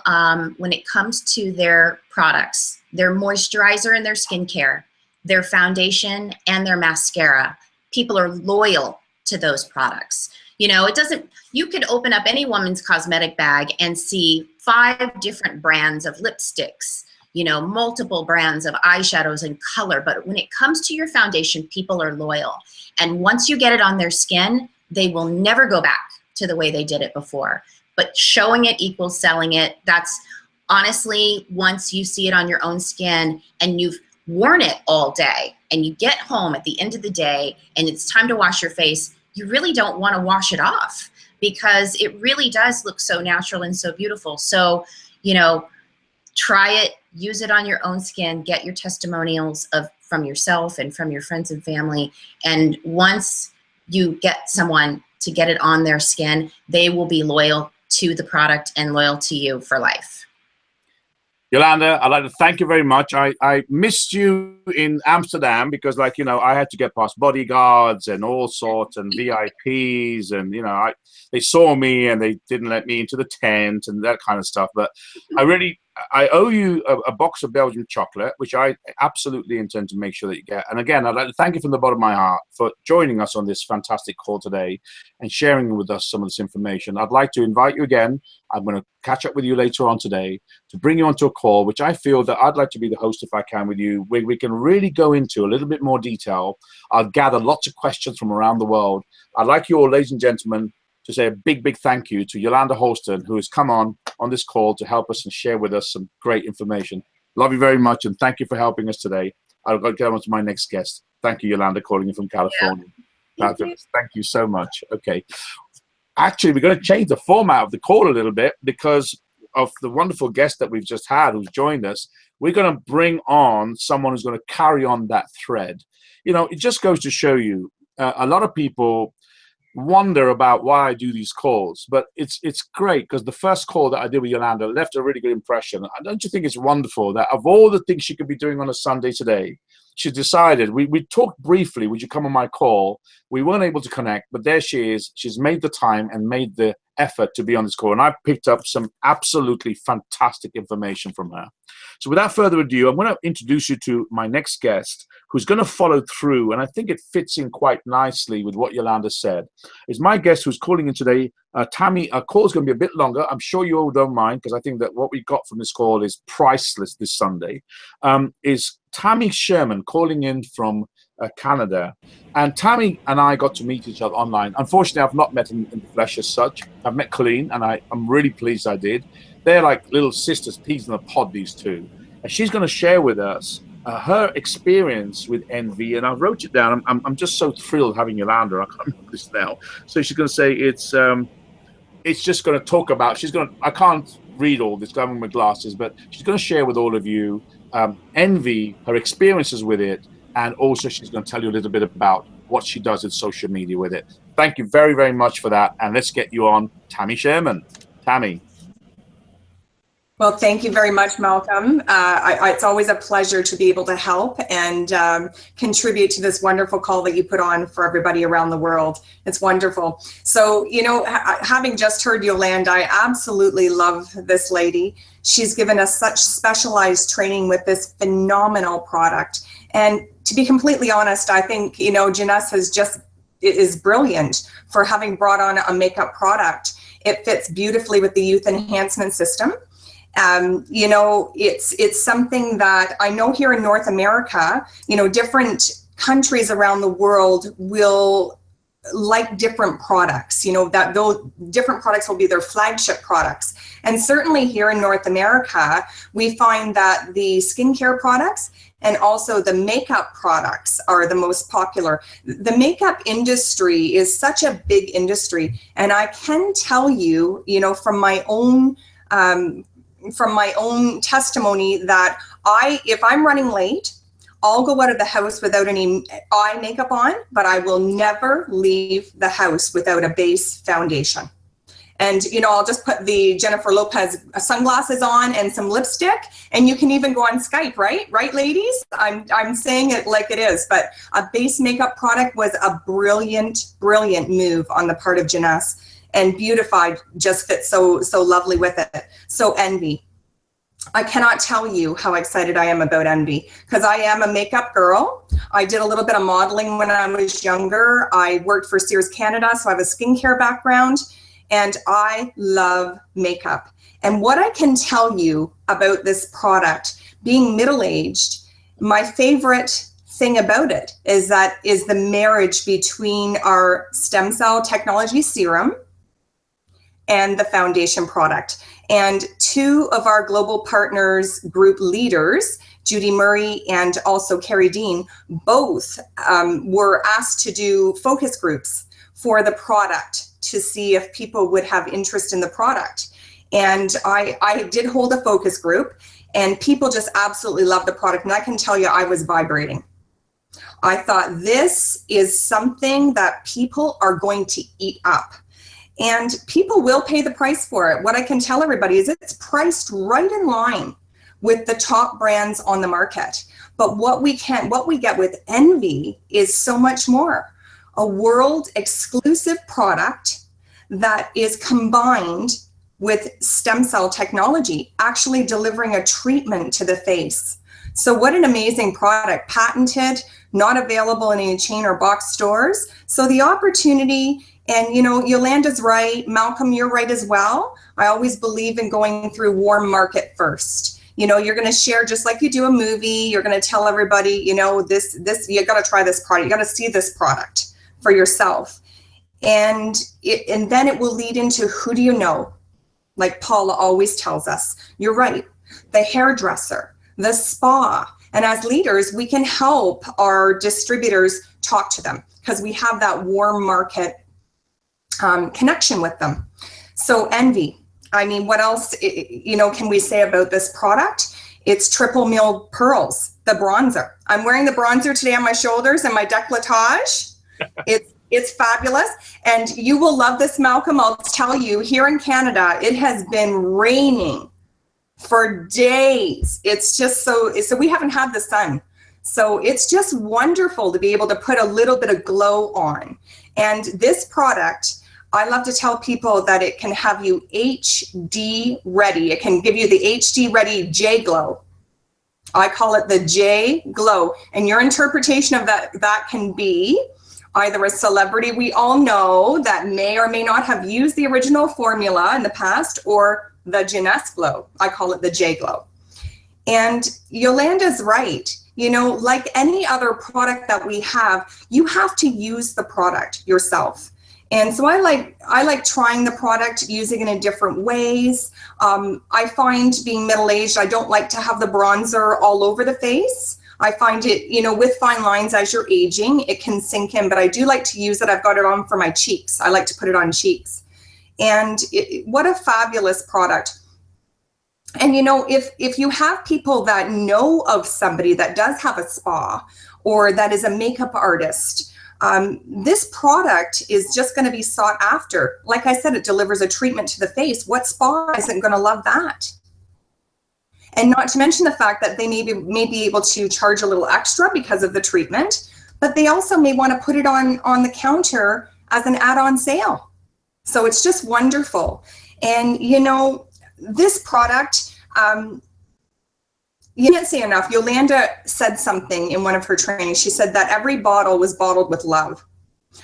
when it comes to their products, their moisturizer and their skincare, their foundation and their mascara. People are loyal to those products. You know, you could open up any woman's cosmetic bag and see 5 different brands of lipsticks, you know, multiple brands of eyeshadows and color. But when it comes to your foundation, people are loyal. And once you get it on their skin, they will never go back to the way they did it before. But showing it equals selling it. That's honestly, once you see it on your own skin and you've worn it all day and you get home at the end of the day and it's time to wash your face, you really don't want to wash it off because it really does look so natural and so beautiful. So, you know, try it, use it on your own skin, get your testimonials from yourself and from your friends and family. And once you get someone to get it on their skin, they will be loyal to the product and loyal to you for life. Yolanda, I'd like to thank you very much. I missed you in Amsterdam because, like, you know, I had to get past bodyguards and all sorts and VIPs and, you know, they saw me and they didn't let me into the tent and that kind of stuff. But I owe you a box of Belgian chocolate, which I absolutely intend to make sure that you get. And again, I'd like to thank you from the bottom of my heart for joining us on this fantastic call today and sharing with us some of this information. I'd like to invite you again. I'm going to catch up with you later on today to bring you onto a call, which I feel that I'd like to be the host if I can with you, where we can really go into a little bit more detail. I'll gather lots of questions from around the world. I'd like you all, ladies and gentlemen, to say a big, big thank you to Yolanda Holston, who has come on this call to help us and share with us some great information. Love you very much, and thank you for helping us today. I'll go get on to my next guest. Thank you, Yolanda, calling you from California. Yeah. Thank you so much. Okay. Actually, we're going to change the format of the call a little bit because of the wonderful guest that we've just had who's joined us. We're going to bring on someone who's going to carry on that thread. You know, it just goes to show you, a lot of people wonder about why I do these calls, but it's great because the first call that I did with Yolanda left a really good impression. Don't you think it's wonderful that of all the things she could be doing on a Sunday today, she decided, we talked briefly, would you come on my call? We weren't able to connect, but there she is. She's made the time and made the effort to be on this call. And I picked up some absolutely fantastic information from her. So without further ado, I'm going to introduce you to my next guest, who's going to follow through. And I think it fits in quite nicely with what Yolanda said. It's my guest who's calling in today. Tammy, our call is going to be a bit longer. I'm sure you all don't mind because I think that what we got from this call is priceless this Sunday. Is Tammy Sherman calling in from Canada. And Tammy and I got to meet each other online. Unfortunately, I've not met in the flesh as such. I've met Colleen, and I'm really pleased I did. They're like little sisters, peas in a pod, these two. And she's going to share with us her experience with envy. And I wrote it down. I'm just so thrilled having Yolanda. I can't remember this now. So she's going to say it's just going to talk about, I can't read all this, I'm with glasses, but she's going to share with all of you envy, her experiences with it, and also she's going to tell you a little bit about what she does in social media with it. Thank you very, very much for that. And let's get you on Tammy Sherman. Tammy. Well, thank you very much, Malcolm. It's always a pleasure to be able to help and contribute to this wonderful call that you put on for everybody around the world. It's wonderful. So, you know, having just heard Yolanda, I absolutely love this lady. She's given us such specialized training with this phenomenal product. And to be completely honest, I think, you know, Janess is brilliant for having brought on a makeup product. It fits beautifully with the youth enhancement system. You know, it's something that I know here in North America, you know, different countries around the world will like different products, you know, that those different products will be their flagship products. And certainly here in North America, we find that the skincare products and also the makeup products are the most popular. The makeup industry is such a big industry. And I can tell you, you know, from my own testimony that if I'm running late, I'll go out of the house without any eye makeup on, but I will never leave the house without a base foundation. And, you know, I'll just put the Jennifer Lopez sunglasses on and some lipstick, and you can even go on Skype, right? Right, ladies? I'm saying it like it is, but a base makeup product was a brilliant, brilliant move on the part of Janess, and Beautified just fits so lovely with it. So envy. I cannot tell you how excited I am about Envy, because I am a makeup girl. I did a little bit of modeling when I was younger. I worked for Sears Canada, so I have a skincare background, and I love makeup. And what I can tell you about this product, being middle-aged, my favorite thing about it is the marriage between our stem cell technology serum and the foundation product. And two of our global partners group leaders, Judy Murray and also Carrie Dean, both were asked to do focus groups for the product to see if people would have interest in the product. And I did hold a focus group, and people just absolutely loved the product. And I can tell you, I was vibrating. I thought, this is something that people are going to eat up. And people will pay the price for it. What I can tell everybody is it's priced right in line with the top brands on the market. But what we get with Envy is so much more. A world exclusive product that is combined with stem cell technology, actually delivering a treatment to the face. So what an amazing product, patented, not available in any chain or box stores. So the opportunity, and you know, Yolanda's right, Malcolm, you're right as well. I always believe in going through warm market first. You know, you're gonna share just like you do a movie, you're gonna tell everybody, you know, this, you gotta try this product, you gotta see this product for yourself. And then it will lead into, who do you know? Like Paula always tells us, you're right, the hairdresser, the spa. And as leaders, we can help our distributors talk to them because we have that warm market connection with them. So Envy, I mean, what else, you know, can we say about this product? It's triple milled pearls, the bronzer. I'm wearing the bronzer today on my shoulders and my décolletage. It's fabulous. And you will love this, Malcolm. I'll tell you, here in Canada, it has been raining for days. It's just so we haven't had the sun. So it's just wonderful to be able to put a little bit of glow on. And this product, I love to tell people that it can have you HD ready. It can give you the HD ready J glow. I call it the J glow. And your interpretation of that can be either a celebrity we all know that may or may not have used the original formula in the past, or the Jeunesse glow. I call it the J glow. And Yolanda's right. You know, like any other product that we have, you have to use the product yourself. And so I like trying the product, using it in different ways. I find, being middle-aged, I don't like to have the bronzer all over the face. I find it, you know, with fine lines as you're aging, it can sink in, but I do like to use it. I've got it on for my cheeks. I like to put it on cheeks. And what a fabulous product. And, you know, if you have people that know of somebody that does have a spa or that is a makeup artist, this product is just going to be sought after. Like I said, it delivers a treatment to the face. What spa isn't going to love that? And not to mention the fact that they may be able to charge a little extra because of the treatment, but they also may want to put it on the counter as an add-on sale. So it's just wonderful. And, you know, this product, you can't say enough. Yolanda said something in one of her trainings. She said that every bottle was bottled with love.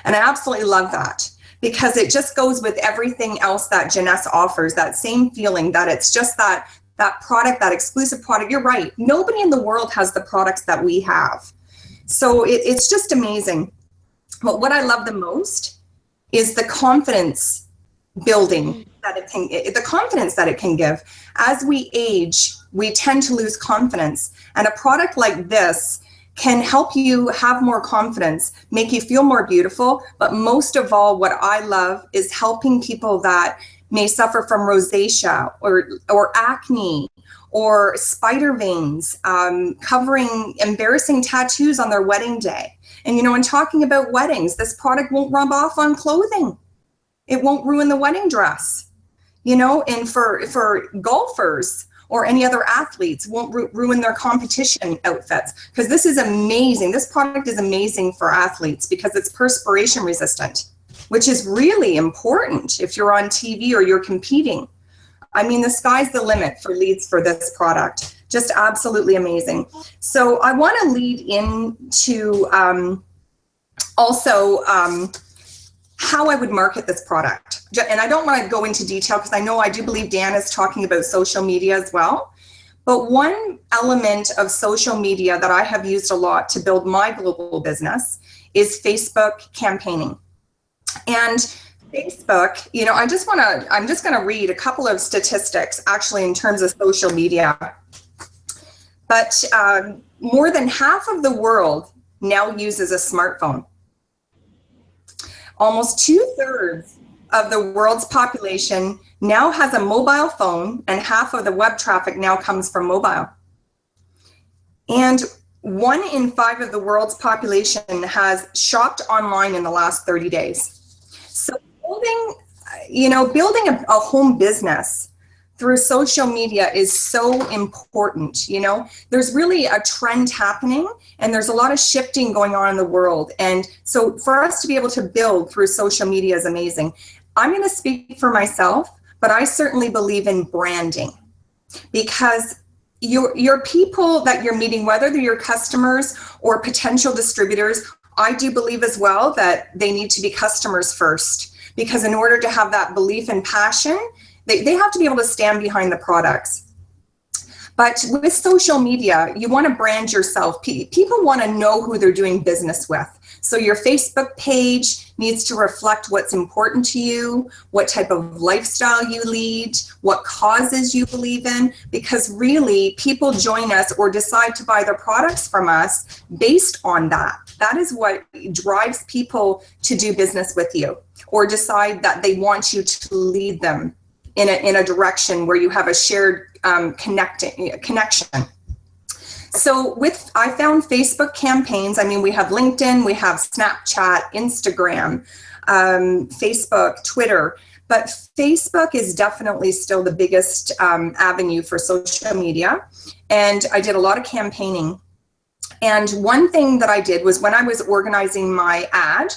And I absolutely love that, because it just goes with everything else that Jeunesse offers, that same feeling that it's just that product, that exclusive product. You're right. Nobody in the world has the products that we have. So it's just amazing. But what I love the most is the confidence building that the confidence that it can give. As we age, we tend to lose confidence. And a product like this can help you have more confidence, make you feel more beautiful. But most of all, what I love is helping people that may suffer from rosacea or acne or spider veins, covering embarrassing tattoos on their wedding day. And, you know, in talking about weddings, this product won't rub off on clothing. It won't ruin the wedding dress, you know, and for golfers or any other athletes, won't ruin their competition outfits, because this is amazing. This product is amazing for athletes because it's perspiration resistant, which is really important if you're on TV or you're competing. I mean, the sky's the limit for leads for this product. Just absolutely amazing. So I want to lead into also how I would market this product. And I don't want to go into detail because I do believe Dan is talking about social media as well. But one element of social media that I have used a lot to build my global business is Facebook campaigning. And Facebook, I'm just going to read a couple of statistics actually in terms of social media. But more than half of the world now uses a smartphone. Almost 2/3 of the world's population now has a mobile phone, and half of the web traffic now comes from mobile. And 1 in 5 of the world's population has shopped online in the last 30 days. So building a home business through social media is so important. There's really a trend happening, and there's a lot of shifting going on in the world. And so for us to be able to build through social media is amazing. I'm going to speak for myself, but I certainly believe in branding, because your people that you're meeting, whether they're your customers or potential distributors, I do believe as well that they need to be customers first, because in order to have that belief and passion, they have to be able to stand behind the products. But with social media, you want to brand yourself. People want to know who they're doing business with. So your Facebook page needs to reflect what's important to you, what type of lifestyle you lead, what causes you believe in, because really people join us or decide to buy their products from us based on that. That is what drives people to do business with you, or decide that they want you to lead them in a direction where you have a shared connection. So I found Facebook campaigns. I mean, we have LinkedIn, we have Snapchat, Instagram, Facebook, Twitter, but Facebook is definitely still the biggest avenue for social media. And I did a lot of campaigning. And one thing that I did was, when I was organizing my ad,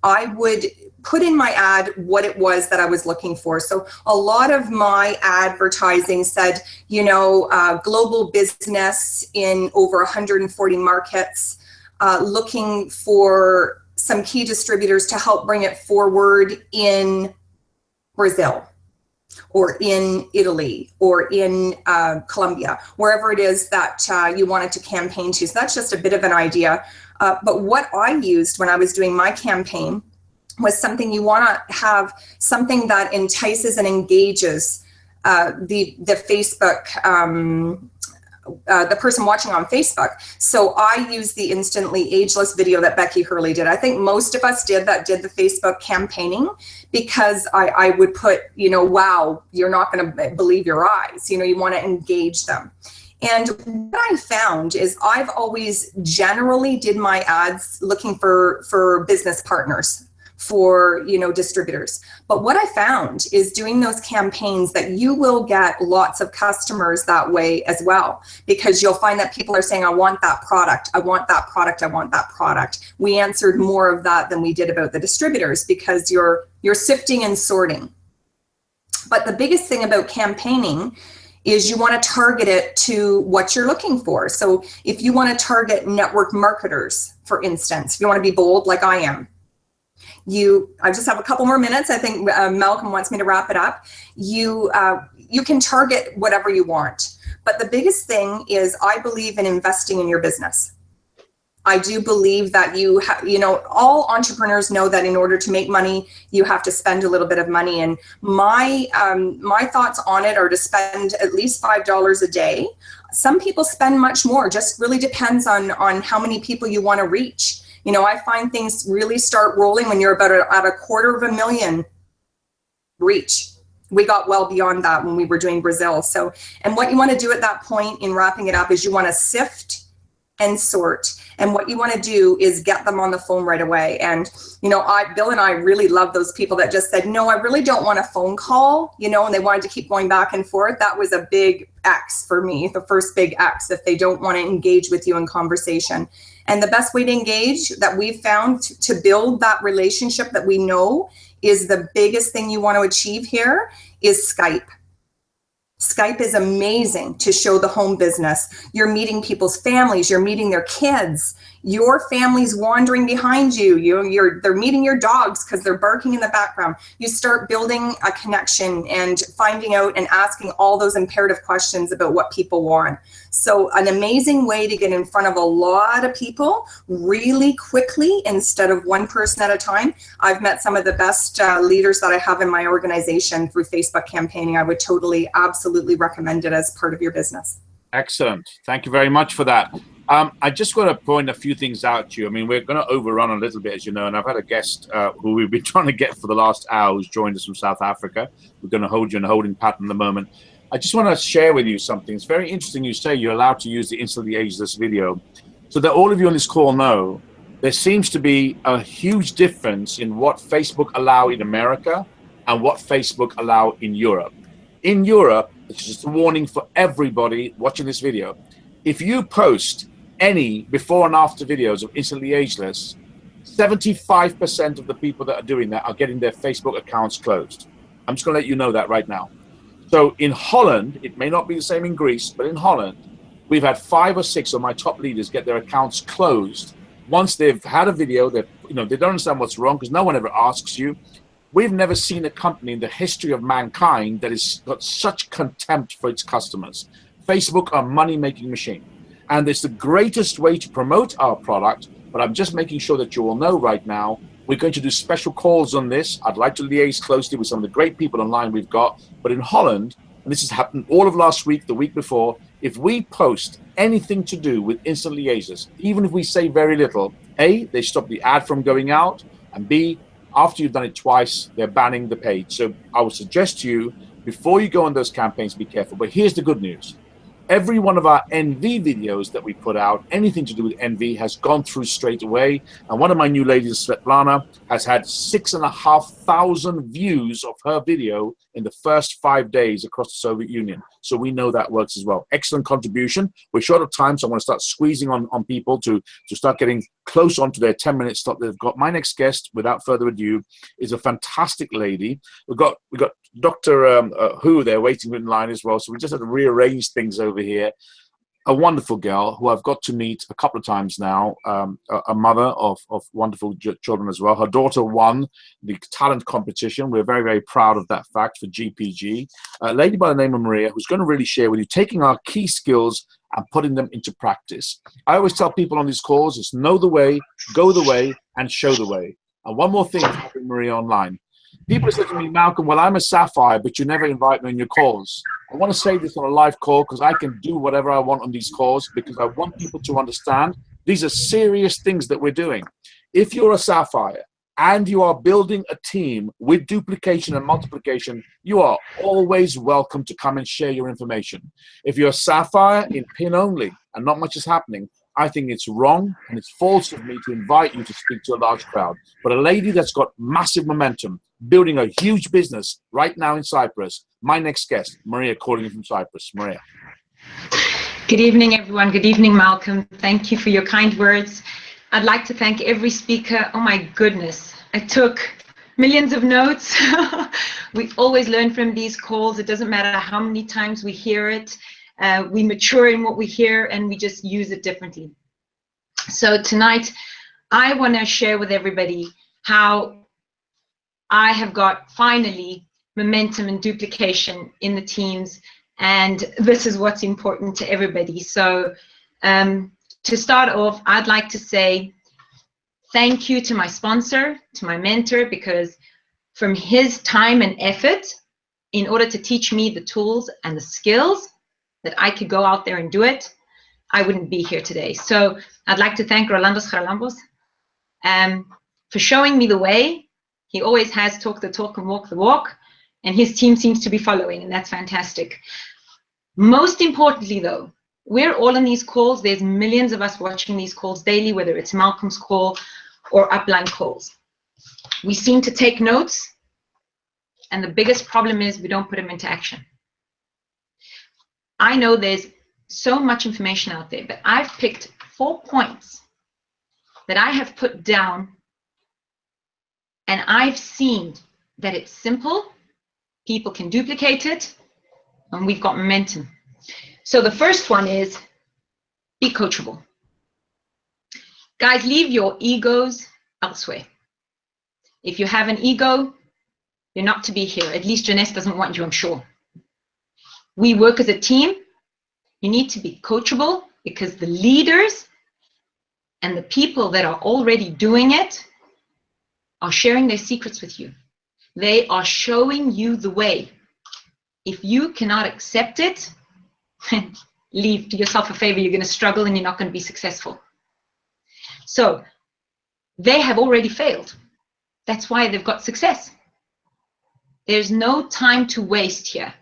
I would put in my ad what it was that I was looking for. So a lot of my advertising said, global business in over 140 markets, looking for some key distributors to help bring it forward in Brazil, or in Italy, or in Colombia, wherever it is that you wanted to campaign to. So that's just a bit of an idea. But what I used when I was doing my campaign was something, you want to have something that entices and engages the Facebook, the person watching on Facebook. So I use the Instantly Ageless video that Becky Hurley did. I think most of us did the Facebook campaigning, because I would put, wow, you're not going to believe your eyes. You want to engage them. And what I found is I've always generally did my ads looking for business partners, for distributors. But what I found is doing those campaigns that you will get lots of customers that way as well, because you'll find that people are saying, I want that product, I want that product, I want that product. We answered more of that than we did about the distributors, because you're sifting and sorting. But the biggest thing about campaigning is you want to target it to what you're looking for. So if you want to target network marketers, for instance, if you want to be bold like I am, I just have a couple more minutes. I think Malcolm wants me to wrap it up. You can target whatever you want. But the biggest thing is, I believe in investing in your business. I do believe that all entrepreneurs know that in order to make money, you have to spend a little bit of money. And my thoughts on it are to spend at least $5 a day. Some people spend much more, just really depends on how many people you want to reach. I find things really start rolling when you're about at 250,000 reach. We got well beyond that when we were doing Brazil. So, and what you want to do at that point in wrapping it up is you want to sift and sort. And what you want to do is get them on the phone right away. And, Bill and I really love those people that just said, no, I really don't want a phone call, and they wanted to keep going back and forth. That was a big X for me, the first big X, if they don't want to engage with you in conversation. And the best way to engage that we've found to build that relationship that we know is the biggest thing you want to achieve here is Skype. Skype is amazing to show the home business. You're meeting people's families, you're meeting their kids, your family's wandering behind you, they're meeting your dogs because they're barking in the background. You start building a connection and finding out and asking all those imperative questions about what people want. So an amazing way to get in front of a lot of people really quickly instead of one person at a time. I've met some of the best leaders that I have in my organization through Facebook campaigning. I would totally, absolutely recommend it as part of your business. Excellent. Thank you very much for that. I just want to point a few things out to you. I mean, we're going to overrun a little bit, as you know, and I've had a guest who we've been trying to get for the last hour who's joined us from South Africa. We're going to hold you in a holding pattern in a moment. I just want to share with you something. It's very interesting you say you're allowed to use the Instantly Ageless video. So that all of you on this call know, there seems to be a huge difference in what Facebook allow in America and what Facebook allow in Europe. In Europe, it's just a warning for everybody watching this video. If you post any before and after videos of Instantly Ageless, 75% of the people that are doing that are getting their Facebook accounts closed. I'm just going to let you know that right now. So in Holland, it may not be the same in Greece, but in Holland, we've had 5 or 6 of my top leaders get their accounts closed once they've had a video. They don't understand what's wrong because no one ever asks you. We've never seen a company in the history of mankind that has got such contempt for its customers. Facebook are a money-making machine. And it's the greatest way to promote our product, but I'm just making sure that you all know right now, we're going to do special calls on this. I'd like to liaise closely with some of the great people online we've got. But in Holland, and this has happened all of last week, the week before, if we post anything to do with Instantly Ageless, even if we say very little, A, they stop the ad from going out, and B, after you've done it twice, they're banning the page. So I would suggest to you, before you go on those campaigns, be careful. But here's the good news. Every one of our NV videos that we put out, anything to do with NV, has gone through straight away. And one of my new ladies, Svetlana, has had 6,500 views of her video in the first 5 days across the Soviet Union. So we know that works as well. Excellent contribution. We're short of time, so I want to start squeezing on people to start getting close onto their 10-minute stop they've got. My next guest, without further ado, is a fantastic lady. We've got Dr. Who there waiting in line as well, so we just had to rearrange things over here. A wonderful girl who I've got to meet a couple of times now, a mother of wonderful children as well. Her daughter won the talent competition. We're very, very proud of that fact for GPG. A lady by the name of Maria, who's going to really share with you, taking our key skills and putting them into practice. I always tell people on these calls, it's know the way, go the way, and show the way. And one more thing, having Maria online. People say to me, Malcolm, well, I'm a sapphire, but you never invite me on your calls. I want to say this on a live call because I can do whatever I want on these calls because I want people to understand these are serious things that we're doing. If you're a sapphire and you are building a team with duplication and multiplication, you are always welcome to come and share your information. If you're a sapphire in pin only and not much is happening, I think it's wrong and it's false of me to invite you to speak to a large crowd. But a lady that's got massive momentum, building a huge business right now in Cyprus. My next guest, Maria, calling you from Cyprus. Maria. Good evening, everyone. Good evening, Malcolm. Thank you for your kind words. I'd like to thank every speaker. Oh my goodness, I took millions of notes. We always learn from these calls. It doesn't matter how many times we hear it. We mature in what we hear and we just use it differently. So tonight, I want to share with everybody how I have got finally momentum and duplication in the teams, and this is what's important to everybody. So to start off, I'd like to say thank you to my sponsor, to my mentor, because from his time and effort in order to teach me the tools and the skills that I could go out there and do it, I wouldn't be here today. So I'd like to thank Rolandos Charalambos for showing me the way. He always has talked the talk and walk the walk, and his team seems to be following, and that's fantastic. Most importantly, though, we're all in these calls. There's millions of us watching these calls daily, whether it's Malcolm's call or upline calls. We seem to take notes, and the biggest problem is we don't put them into action. I know there's so much information out there, but I've picked 4 points that I have put down, and I've seen that it's simple, people can duplicate it, and we've got momentum. So the first one is be coachable. Guys, leave your egos elsewhere. If you have an ego, you're not to be here. At least Janesse doesn't want you, I'm sure. We work as a team. You need to be coachable because the leaders and the people that are already doing it are sharing their secrets with you. They are showing you the way. If you cannot accept it, leave. Do yourself a favor. You're going to struggle and you're not going to be successful. So they have already failed. That's why they've got success. There's no time to waste here.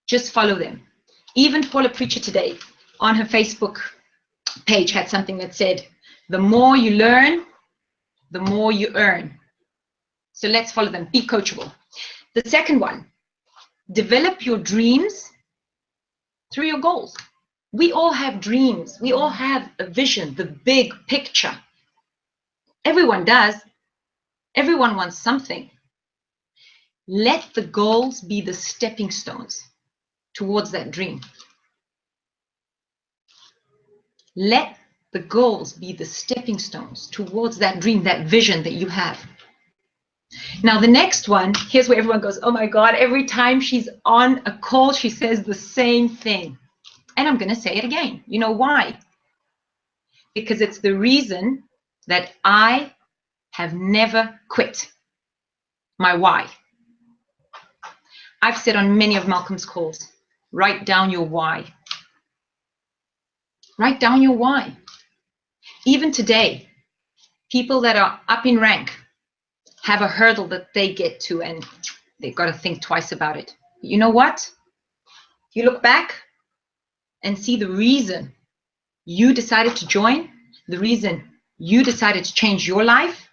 Just follow them. Even Paula Preacher today on her Facebook page had something that said, the more you learn, the more you earn. So let's follow them. Be coachable. The second one, develop your dreams through your goals. We all have dreams. We all have a vision, the big picture. Everyone does. Everyone wants something. Let the goals be the stepping stones towards that dream. Let the goals be the stepping stones towards that dream, that vision that you have. Now, the next one, here's where everyone goes, oh my God, every time she's on a call, she says the same thing. And I'm going to say it again. You know why? Because it's the reason that I have never quit. My why. I've said on many of Malcolm's calls, write down your why. Write down your why. Even today, people that are up in rank have a hurdle that they get to and they've got to think twice about it. You know what? You look back and see the reason you decided to join, the reason you decided to change your life,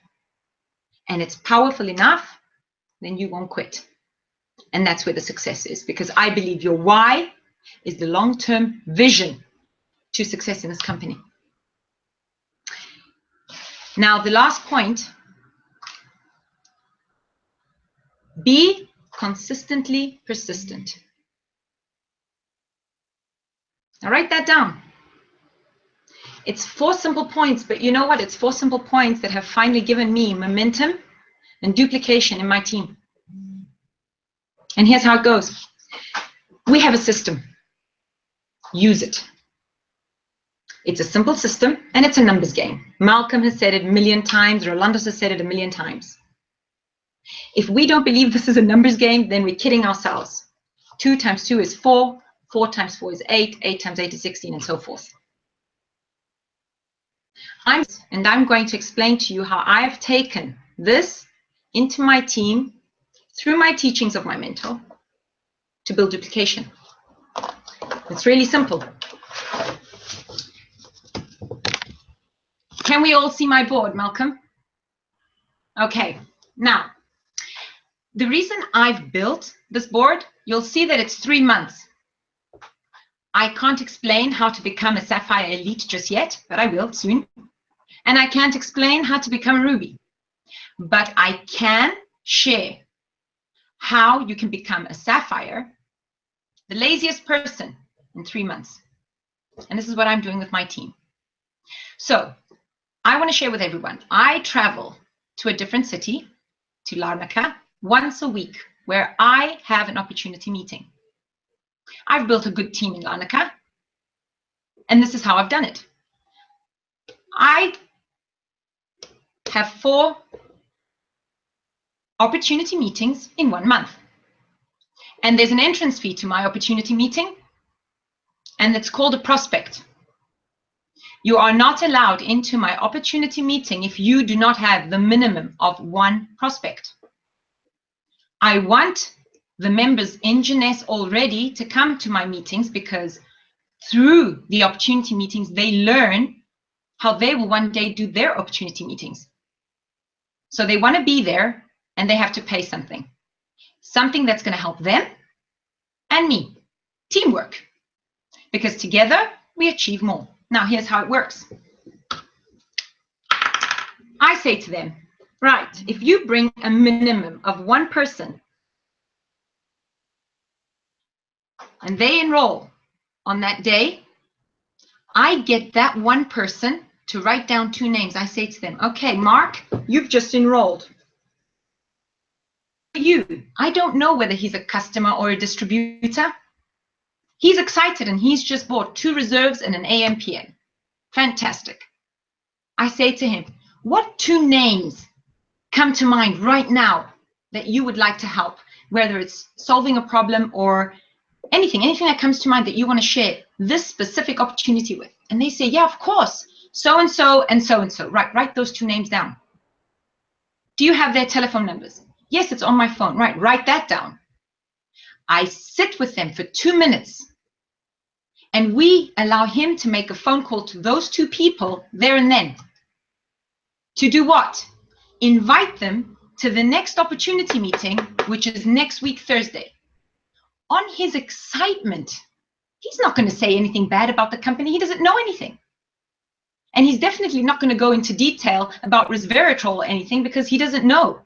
and it's powerful enough, then you won't quit. And that's where the success is, because I believe your why is the long-term vision to success in this company. Now, the last point, be consistently persistent. Now, write that down. It's 4 simple points, but you know what? It's 4 simple points that have finally given me momentum and duplication in my team. And here's how it goes. We have a system. Use it. It's a simple system, and it's a numbers game. Malcolm has said it a million times. Rolandos has said it a million times. If we don't believe this is a numbers game, then we're kidding ourselves. 2 times 2 is 4. 4 times 4 is 8. 8 times 8 is 16, and so forth. I'm going to explain to you how I have taken this into my team through my teachings of my mentor to build duplication. It's really simple. Can we all see my board, Malcolm? Okay, now, the reason I've built this board, you'll see that it's 3 months. I can't explain how to become a Sapphire Elite just yet, but I will soon. And I can't explain how to become a Ruby. But I can share how you can become a Sapphire, the laziest person, in 3 months. And this is what I'm doing with my team. So I want to share with everyone, I travel to a different city, to Larnaca, once a week, where I have an opportunity meeting. I've built a good team in Larnaca, and this is how I've done it. I have 4 opportunity meetings in 1 month. And there's an entrance fee to my opportunity meeting, and it's called a prospect. You are not allowed into my opportunity meeting if you do not have the minimum of 1 prospect. I want the members in Janesse already to come to my meetings, because through the opportunity meetings, they learn how they will one day do their opportunity meetings. So they want to be there, and they have to pay something. Something that's going to help them and me. Teamwork. Because together, we achieve more. Now, here's how it works. I say to them, right, if you bring a minimum of 1 person and they enroll on that day, I get that one person to write down 2 names. I say to them, okay, Mark, you've just enrolled. I don't know whether he's a customer or a distributor. He's excited and he's just bought 2 reserves and an AM/PM. Fantastic. I say to him, what 2 names come to mind right now that you would like to help, whether it's solving a problem or anything that comes to mind that you want to share this specific opportunity with? And they say, yeah, of course, so-and-so and so-and-so. Right, write those 2 names down. Do you have their telephone numbers? Yes, it's on my phone. Right, write that down. I sit with them for 2 minutes and we allow him to make a phone call to those 2 people there and then. To do what? Invite them to the next opportunity meeting, which is next week, Thursday. On his excitement, he's not going to say anything bad about the company. He doesn't know anything. And he's definitely not going to go into detail about resveratrol or anything because he doesn't know.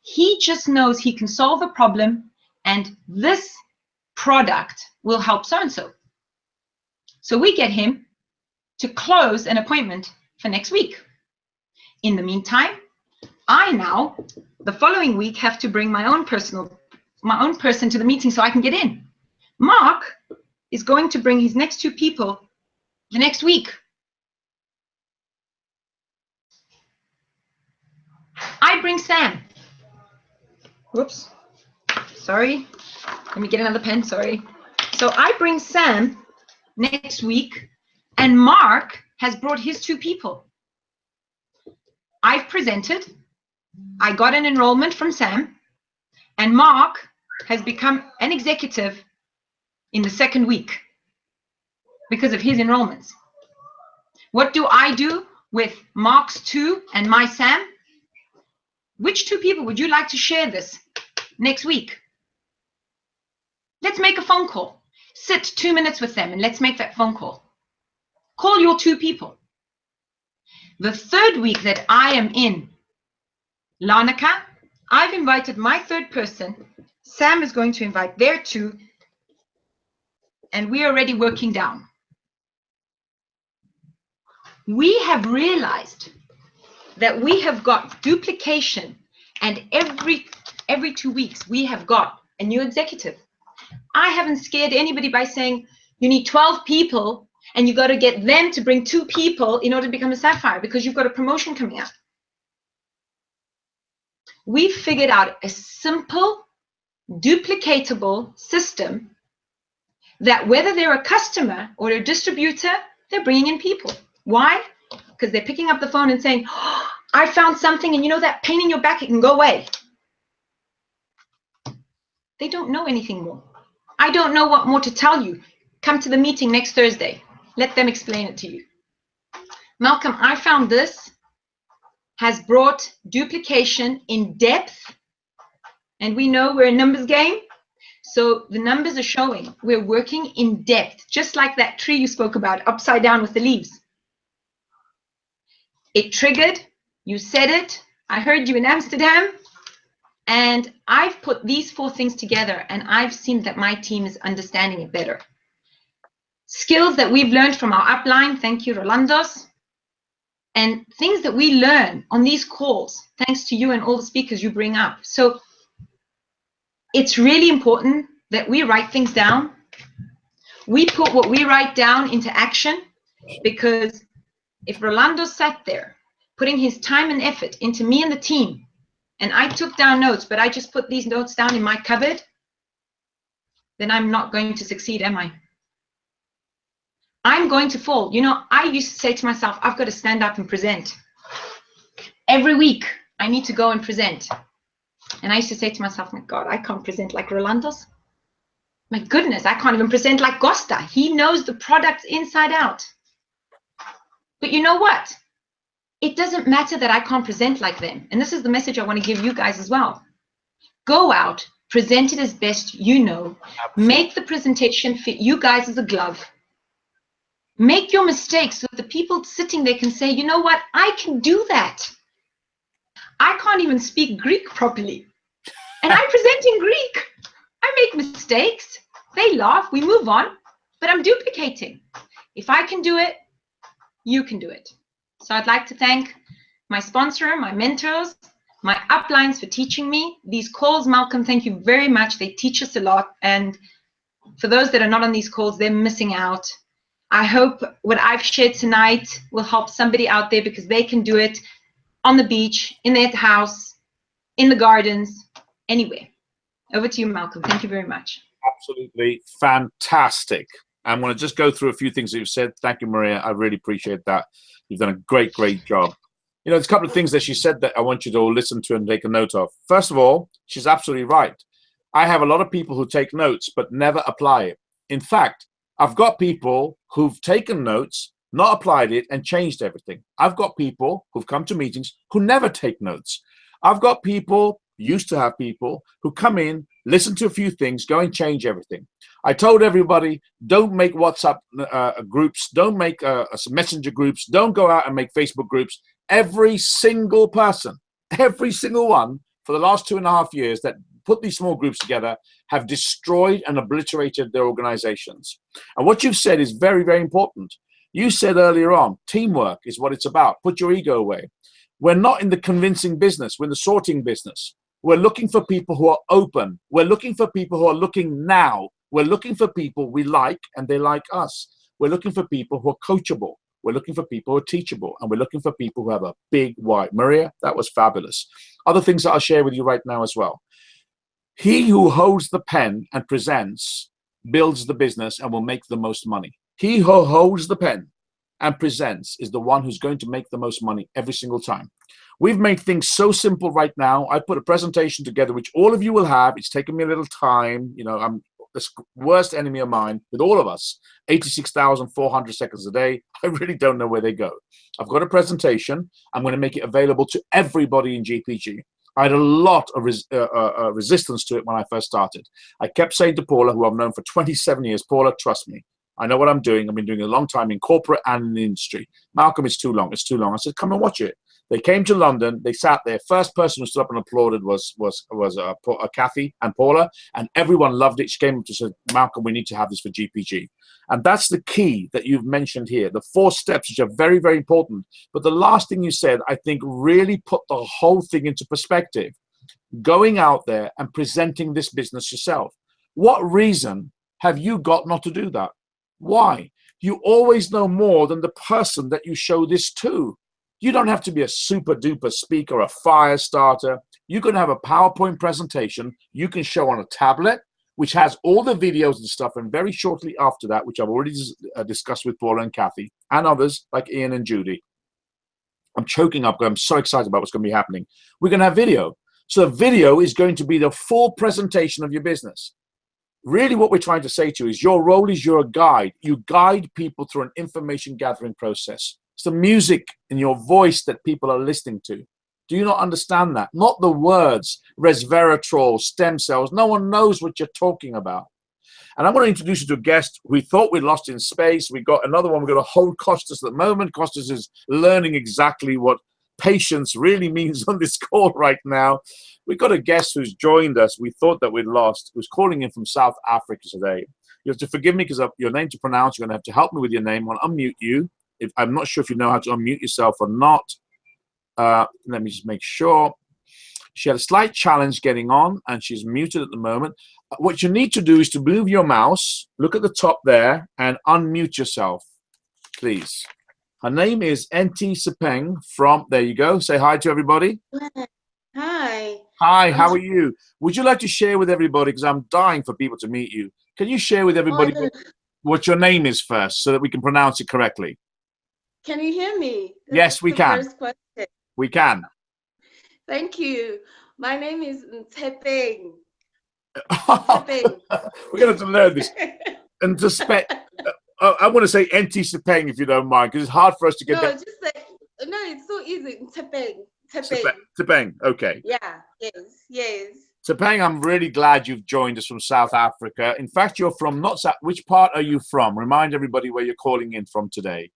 He just knows he can solve a problem and this product will help so-and-so. So we get him to close an appointment for next week. In the meantime, I now, the following week, have to bring my own person to the meeting so I can get in. Mark is going to bring his next 2 people the next week. I bring Sam. Whoops, sorry. Let me get another pen, sorry. So I bring Sam next week, and Mark has brought his 2 people. I've presented, I got an enrollment from Sam, and Mark has become an executive in the 2nd week because of his enrollments. What do I do with Mark's 2 and my Sam? Which 2 people would you like to share this next week? Let's make a phone call. Sit 2 minutes with them and let's make that phone call. Call your 2 people. The 3rd week that I am in Larnaca, I've invited my 3rd person. Sam is going to invite their 2, and we are already working down. We have realized that we have got duplication, and every 2 weeks we have got a new executive. I haven't scared anybody by saying you need 12 people and you got to get them to bring 2 people in order to become a sapphire because you've got a promotion coming up. We've figured out a simple, duplicatable system that whether they're a customer or a distributor, they're bringing in people. Why? Because they're picking up the phone and saying, oh, I found something, and you know that pain in your back, it can go away. They don't know anything more. I don't know what more to tell you. Come to the meeting next Thursday. Let them explain it to you. Malcolm, I found this has brought duplication in depth, and we know we're a numbers game. So the numbers are showing we're working in depth, just like that tree you spoke about, upside down with the leaves. It triggered, you said it, I heard you in Amsterdam, and I've put these 4 things together and I've seen that my team is understanding it better. Skills that we've learned from our upline, thank you, Rolandos, and things that we learn on these calls, thanks to you and all the speakers you bring up. So it's really important that we write things down. We put what we write down into action, because if Rolando sat there putting his time and effort into me and the team, and I took down notes, but I just put these notes down in my cupboard, then I'm not going to succeed, am I? I'm going to fall. You know, I used to say to myself, I've got to stand up and present. Every week, I need to go and present. And I used to say to myself, my God, I can't present like Rolando's. My goodness, I can't even present like Costa. He knows the products inside out. But you know what? It doesn't matter that I can't present like them. And this is the message I want to give you guys as well. Go out, present it as best you know. Make the presentation fit you guys as a glove. Make your mistakes so that the people sitting there can say, you know what? I can do that. I can't even speak Greek properly. And I present in Greek. I make mistakes. They laugh, we move on, but I'm duplicating. If I can do it, you can do it. So I'd like to thank my sponsor, my mentors, my uplines for teaching me. These calls, Malcolm, thank you very much. They teach us a lot. And for those that are not on these calls, they're missing out. I hope what I've shared tonight will help somebody out there, because they can do it on the beach, in their house, in the gardens, anywhere. Over to you, Malcolm. Thank you very much. Absolutely fantastic. I'm going to just go through a few things that you've said. Thank you, Maria. I really appreciate that. You've done a great, great job. You know, there's a couple of things that she said that I want you to all listen to and take a note of. First of all, she's absolutely right. I have a lot of people who take notes but never apply it. In fact, I've got people who've taken notes, not applied it, and changed everything. I've got people who've come to meetings who never take notes. I've got people, used to have people, who come in, listen to a few things, go and change everything. I told everybody, don't make WhatsApp groups, don't make messenger groups, don't go out and make Facebook groups. Every single person, every single one for the last 2.5 years that put these small groups together have destroyed and obliterated their organizations. And what you've said is very, very important. You said earlier on, teamwork is what it's about. Put your ego away. We're not in the convincing business. We're in the sorting business. We're looking for people who are open. We're looking for people who are looking now. We're looking for people we like and they like us. We're looking for people who are coachable. We're looking for people who are teachable. And we're looking for people who have a big why. Maria, that was fabulous. Other things that I'll share with you right now as well. He who holds the pen and presents builds the business and will make the most money. He who holds the pen and presents is the one who's going to make the most money every single time. We've made things so simple right now. I put a presentation together, which all of you will have. It's taken me a little time. You know, I'm the worst enemy of mine with all of us. 86,400 seconds a day. I really don't know where they go. I've got a presentation. I'm going to make it available to everybody in GPG. I had a lot of resistance to it when I first started. I kept saying to Paula, who I've known for 27 years, Paula, trust me. I know what I'm doing. I've been doing it a long time in corporate and in the industry. Malcolm, it's too long. It's too long. I said, come and watch it. They came to London. They sat there. First person who stood up and applauded was Kathy and Paula, and everyone loved it. She came up to say, Malcolm, we need to have this for GPG. And that's the key that you've mentioned here, the 4 steps, which are very, very important. But the last thing you said, I think, really put the whole thing into perspective. Going out there and presenting this business yourself. What reason have you got not to do that? Why? You always know more than the person that you show this to. You don't have to be a super duper speaker, a fire starter. You can have a PowerPoint presentation you can show on a tablet, which has all the videos and stuff. And very shortly after that, which I've already discussed with Paula and Kathy and others like Ian and Judy. I'm choking up because I'm so excited about what's going to be happening. We're going to have video. So the video is going to be the full presentation of your business. Really what we're trying to say to you is your role is you're a guide. You guide people through an information gathering process. It's the music in your voice that people are listening to. Do you not understand that? Not the words, resveratrol, stem cells. No one knows what you're talking about. And I'm going to introduce you to a guest we thought we'd lost in space. We got another one. We've got a whole Costas at the moment. Costas is learning exactly what patience really means on this call right now. We've got a guest who's joined us. We thought that we'd lost, who's calling in from South Africa today. You have to forgive me because of your name to pronounce. You're going to have to help me with your name. I'll unmute you. I'm not sure if you know how to unmute yourself or not. Let me just make sure. She had a slight challenge getting on, and she's muted at the moment. What you need to do is to move your mouse, look at the top there, and unmute yourself, please. Her name is Enti Sepeng from, there you go. Say hi to everybody. Hi. Hi, how are you? Would you like to share with everybody, because I'm dying for people to meet you. Can you share with everybody what your name is first so that we can pronounce it correctly? Can you hear me? Yes, we can. First question. We can. Thank you. My name is Ntepeng. We're going to have to learn this. And to I want to say Enti Sepeng if you don't mind, because it's hard for us to get no, that. just say, no, it's so easy. Ntepeng. Sepeng, okay. Yeah, yes. Sepeng, I'm really glad you've joined us from South Africa. In fact, you're from which part are you from? Remind everybody where you're calling in from today.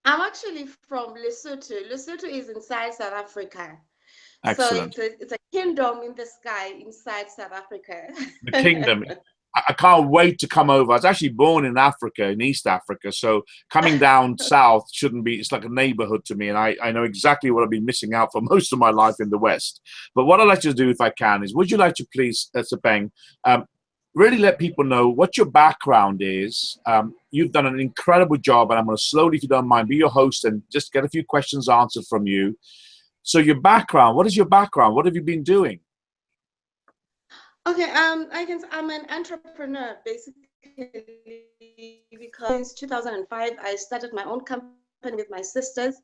I'm actually from Lesotho. Lesotho is inside South Africa. Excellent. So it's a kingdom in the sky inside South Africa. The kingdom. I can't wait to come over. I was actually born in Africa, in East Africa, so coming down south shouldn't be, it's like a neighborhood to me, and I know exactly what I've been missing out for most of my life in the West. But what I'd like to do, if I can, is would you like to please, Sapeng, really let people know what your background is. You've done an incredible job, and I'm going to slowly, if you don't mind, be your host and just get a few questions answered from you. So your background, what is your background? What have you been doing? Okay, I'm an entrepreneur basically, because since 2005 I started my own company with my sisters,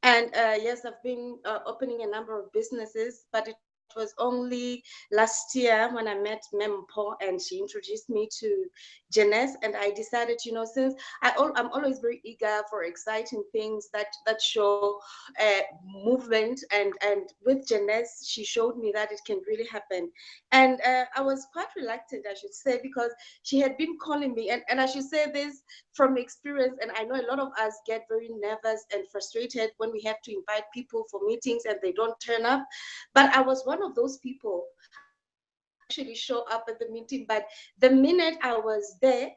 and yes, I've been opening a number of businesses, but it was only last year when I met Mempo and she introduced me to Janice, and I decided, you know, since I'm always very eager for exciting things that show movement, and with Janice, she showed me that it can really happen. And I was quite reluctant, I should say, because she had been calling me, and I should say this from experience, and I know a lot of us get very nervous and frustrated when we have to invite people for meetings and they don't turn up. But I was one of those people actually show up at the meeting, but the minute I was there,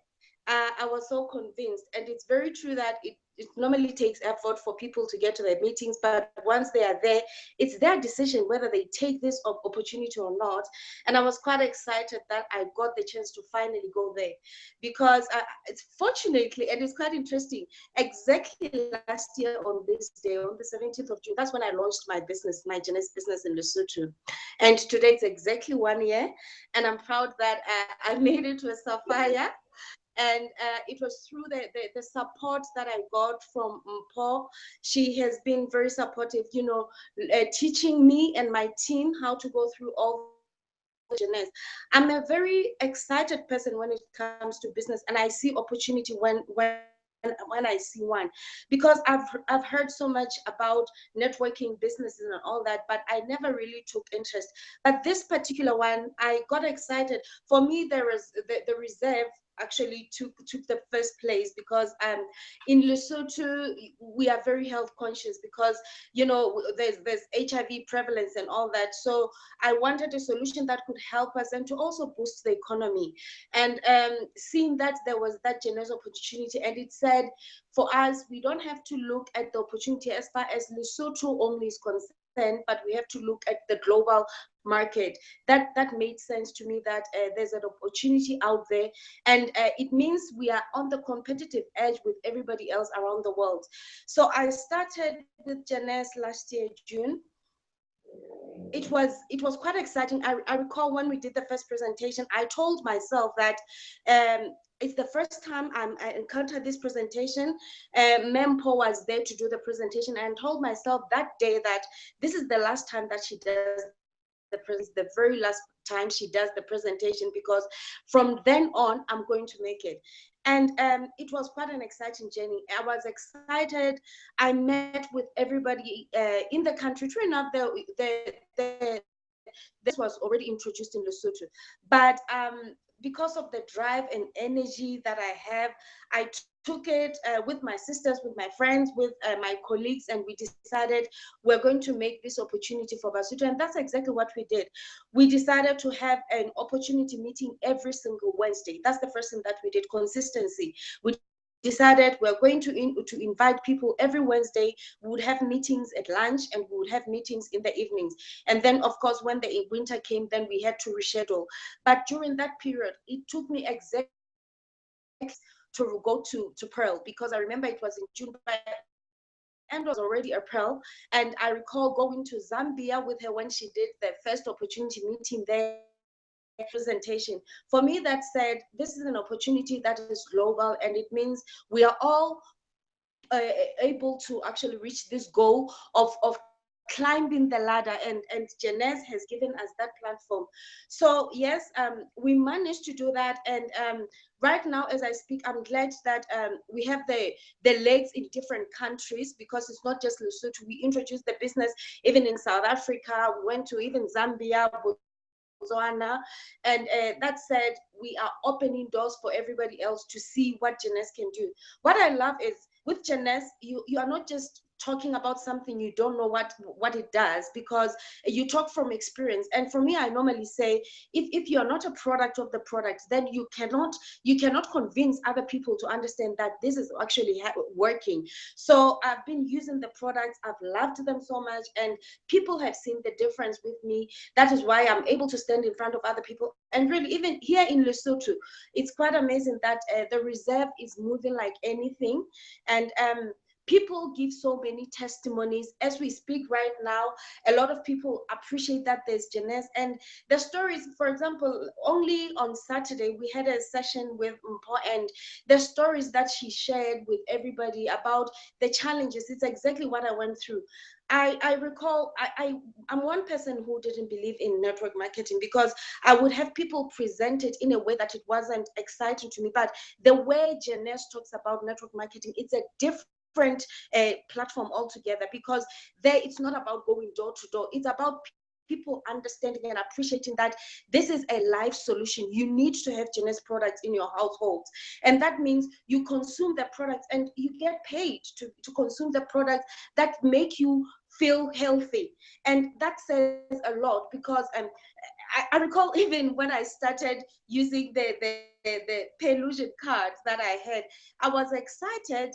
I was so convinced. And it's very true that it normally takes effort for people to get to their meetings, but once they are there, it's their decision whether they take this opportunity or not. And I was quite excited that I got the chance to finally go there, because it's fortunately, and it's quite interesting, exactly last year on this day, on the 17th of June, that's when I launched my business, my Janice business in Lesotho. And today it's exactly 1 year, and I'm proud that I made it to a sapphire. And it was through the support that I got from Paul. She has been very supportive, you know, teaching me and my team how to go through all the journeys. I'm a very excited person when it comes to business, and I see opportunity when I see one, because I've heard so much about networking businesses and all that, but I never really took interest. But this particular one, I got excited. For me, there was the reserve actually took the first place, because in Lesotho we are very health conscious, because you know there's HIV prevalence and all that. So I wanted a solution that could help us and to also boost the economy. And seeing that there was that generous opportunity, and it said for us, we don't have to look at the opportunity as far as Lesotho only is concerned, but we have to look at the global market. That made sense to me, that there's an opportunity out there, and it means we are on the competitive edge with everybody else around the world. So I started with Janice last year, June. It was quite exciting. I recall when we did the first presentation, I told myself that it's the first time I encountered this presentation. Mempo was there to do the presentation, and told myself that day that this is the last time that she does the very last time she does the presentation, because from then on I'm going to make it. And it was quite an exciting journey. I was excited. I met with everybody in the country. True enough, this was already introduced in Lesotho, but because of the drive and energy that I have, I took it with my sisters, with my friends, with my colleagues, and we decided we're going to make this opportunity for Lesotho. And that's exactly what we did. We decided to have an opportunity meeting every single Wednesday. That's the first thing that we did, consistency. We decided we're going to invite people every Wednesday. We would have meetings at lunch, and we would have meetings in the evenings. And then, of course, when the winter came, then we had to reschedule. But during that period, it took me exactly to go to Pearl, because I remember it was in June, but and was already April. And I recall going to Zambia with her when she did the first opportunity meeting there. Presentation for me, that said, this is an opportunity that is global, and it means we are all able to actually reach this goal of climbing the ladder, and Janice has given us that platform. So yes, we managed to do that, and right now as I speak, I'm glad that we have the legs in different countries, because it's not just Lesotho. We introduced the business even in South Africa. We went to even Zambia, Botswana, and that said, we are opening doors for everybody else to see what Janice can do. What I love is with Janice, you are not just talking about something you don't know what it does, because you talk from experience. And for me, I normally say, if you're not a product of the product, then you cannot convince other people to understand that this is actually working. So I've been using the products, I've loved them so much, and people have seen the difference with me. That is why I'm able to stand in front of other people. And really, even here in Lesotho, it's quite amazing that the reserve is moving like anything. And people give so many testimonies as we speak right now. A lot of people appreciate that there's Janice, and the stories. For example, only on Saturday we had a session with Mpo, and the stories that she shared with everybody about the challenges, it's exactly what I went through. I recall I'm one person who didn't believe in network marketing, because I would have people present it in a way that it wasn't exciting to me. But the way Janice talks about network marketing, it's a different platform altogether, because there it's not about going door to door. It's about people understanding and appreciating that this is a life solution. You need to have Janice products in your household, and that means you consume the products and you get paid to consume the products that make you feel healthy. And that says a lot, because I recall even when I started using the Paylusion cards that I had, I was excited.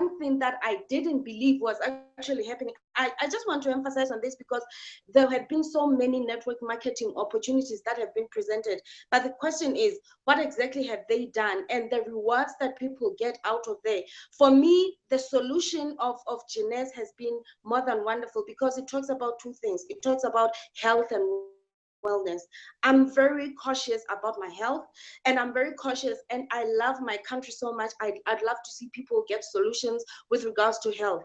Something that I didn't believe was actually happening. I just want to emphasize on this, because there have been so many network marketing opportunities that have been presented. But the question is, what exactly have they done, and the rewards that people get out of there? For me, the solution of Janice has been more than wonderful, because it talks about two things. It talks about health and wellness. I'm very cautious about my health, and I'm very cautious, and I love my country so much. I'd love to see people get solutions with regards to health.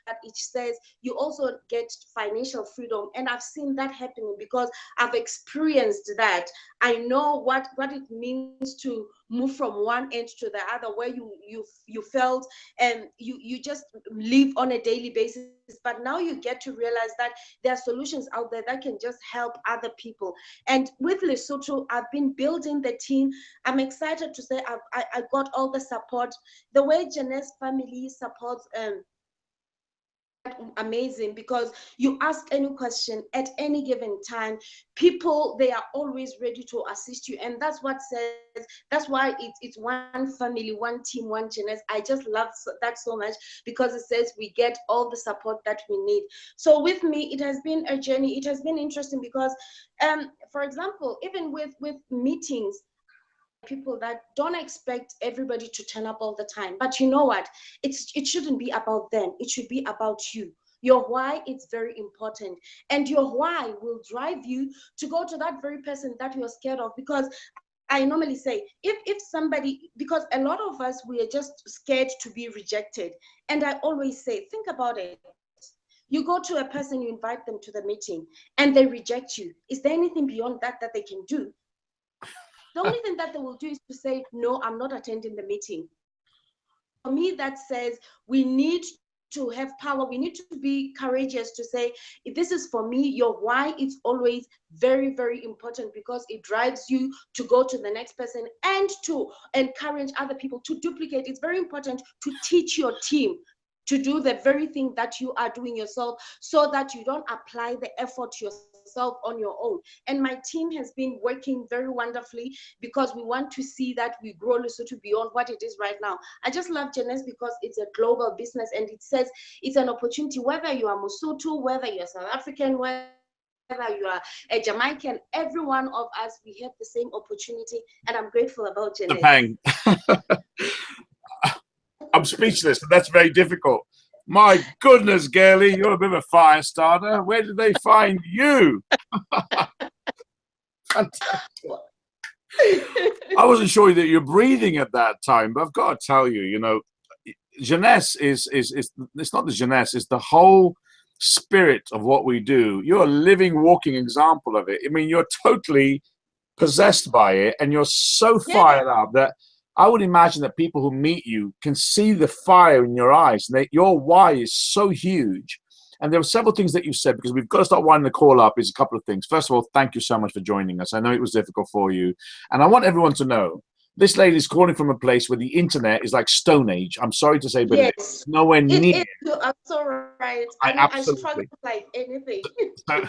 But it says you also get financial freedom, and I've seen that happening because I've experienced that. I know what it means to move from one end to the other, where you felt and you just live on a daily basis. But now you get to realize that there are solutions out there that can just help other people. And with Lesotho, I've been building the team. I'm excited to say I got all the support. The way Janice family supports amazing, because you ask any question at any given time, people, they are always ready to assist you. And that's what says, that's why it's one family, one team, one Janice. I just love that so much, because it says we get all the support that we need. So with me, it has been a journey. It has been interesting, because for example, even with meetings, people that don't expect everybody to turn up all the time. But you know what? It shouldn't be about them. It should be about you. Your why is very important. And your why will drive you to go to that very person that you're scared of. Because I normally say, if somebody, because a lot of us, we are just scared to be rejected. And I always say, think about it. You go to a person, you invite them to the meeting, and they reject you. Is there anything beyond that they can do? The only thing that they will do is to say, no, I'm not attending the meeting. For me, that says we need to have power. We need to be courageous to say, if this is for me, your why is always very, very important, because it drives you to go to the next person and to encourage other people to duplicate. It's very important to teach your team to do the very thing that you are doing yourself, so that you don't apply the effort yourself on your own. And my team has been working very wonderfully, because we want to see that we grow Lesotho beyond what it is right now. I just love Janice because it's a global business, and it says it's an opportunity, whether you are Mosotho, whether you're South African, whether you are a Jamaican, every one of us, we have the same opportunity, and I'm grateful about Janice. Bang. I'm speechless, and that's very difficult. My goodness, girlie, you're a bit of a fire starter. Where did they find you? Fantastic. I wasn't sure that you're breathing at that time, but I've got to tell you, you know, Janice is it's not the Janice, it's the whole spirit of what we do. You're a living, walking example of it. I mean, you're totally possessed by it, and you're so fired up that I would imagine that people who meet you can see the fire in your eyes. And your why is so huge. And there are several things that you said, because we've got to start winding the call up. Is a couple of things. First of all, thank you so much for joining us. I know it was difficult for you. And I want everyone to know This lady is calling from a place where the internet is like Stone Age. I'm sorry to say, but Yes, it's nowhere near. you're so right. I I mean, I absolutely. struggle like anything. So,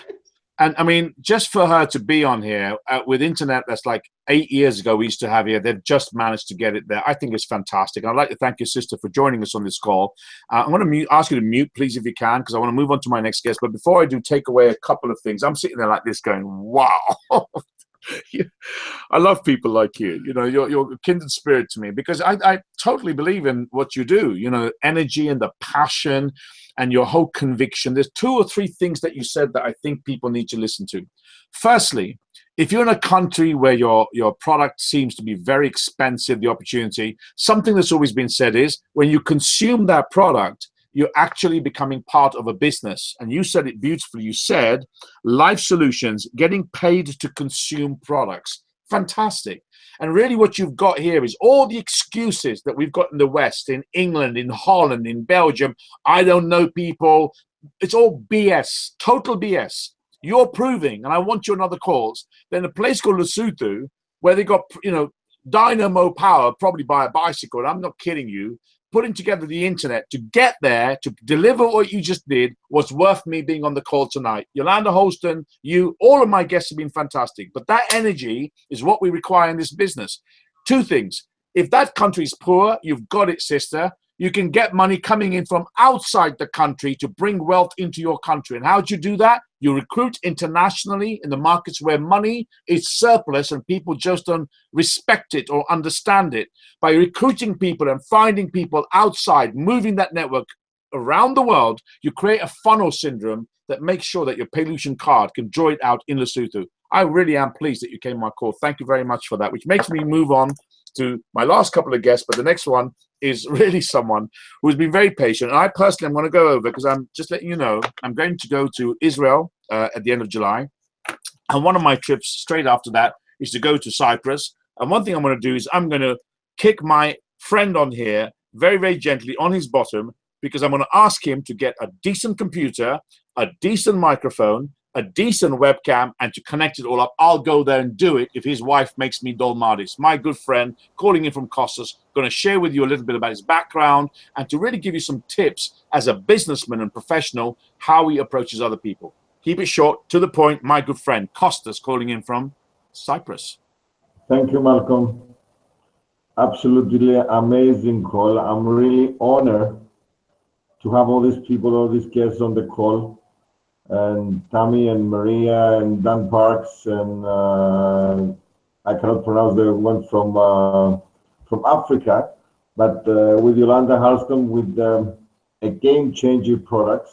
and I mean, just for her to be on here with internet that's like 8 years ago we used to have here, they've just managed to get it there. I think it's fantastic. I'd like to thank your sister for joining us on this call. I'm going to ask you to mute, please, if you can, because I want to move on to my next guest. But before I do, take away a couple of things. I'm sitting there like this going, wow. I love people like you. You know, you're a kindred spirit to me, because I totally believe in what you do. You know, energy and the passion and your whole conviction. There's 2 or 3 things that you said that I think people need to listen to. Firstly, if you're in a country where your product seems to be very expensive, the opportunity, something that's always been said is when you consume that product, you're actually becoming part of a business. And you said it beautifully. You said Life Solutions, getting paid to consume products. Fantastic. And really what you've got here is all the excuses that we've got in the West, in England, in Holland, in Belgium. I don't know people. It's all BS, total BS. You're proving, and I want you on other calls, that in a place called Lesotho, where they got, you know, dynamo power, probably by a bicycle, and I'm not kidding you, putting together the internet to get there, to deliver what you just did, was worth me being on the call tonight. Yolanda Holston, you, all of my guests have been fantastic, but that energy is what we require in this business. 2 things. If that country is poor, you've got it, sister. You can get money coming in from outside the country to bring wealth into your country. And how do you do that? You recruit internationally in the markets where money is surplus and people just don't respect it or understand it. By recruiting people and finding people outside, moving that network around the world, you create a funnel syndrome that makes sure that your Paylution card can draw it out in Lesotho. I really am pleased that you came on my call. Thank you very much for that, which makes me move on to my last couple of guests, but the next one is really someone who's been very patient. And I personally am going to go over, because I'm just letting you know, I'm going to go to Israel at the end of July. And one of my trips straight after that is to go to Cyprus. And one thing I'm going to do is I'm going to kick my friend on here very, very gently on his bottom, because I'm going to ask him to get a decent computer, a decent microphone, a decent webcam, and to connect it all up. I'll go there and do it if his wife makes me Dolmadis. My good friend, calling in from Kostas, going to share with you a little bit about his background and to really give you some tips as a businessman and professional, how he approaches other people. Keep it short, to the point, my good friend, Kostas, calling in from Cyprus. Thank you, Malcolm. Absolutely amazing call. I'm really honored to have all these people, all these guests on the call. And Tammy and Maria and Dan Parks and I cannot pronounce the one from Africa, but with Yolanda Halston with a game-changing product,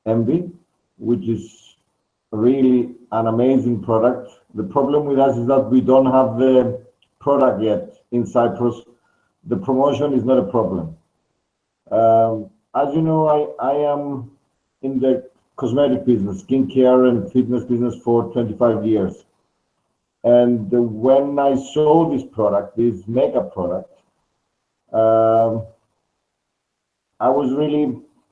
Envy, which is really an amazing product. The problem with us is that we don't have the product yet in Cyprus. The promotion is not a problem. As you know, I am in the cosmetic business, skincare and fitness business for 25 years. And when I saw this product, this makeup product, I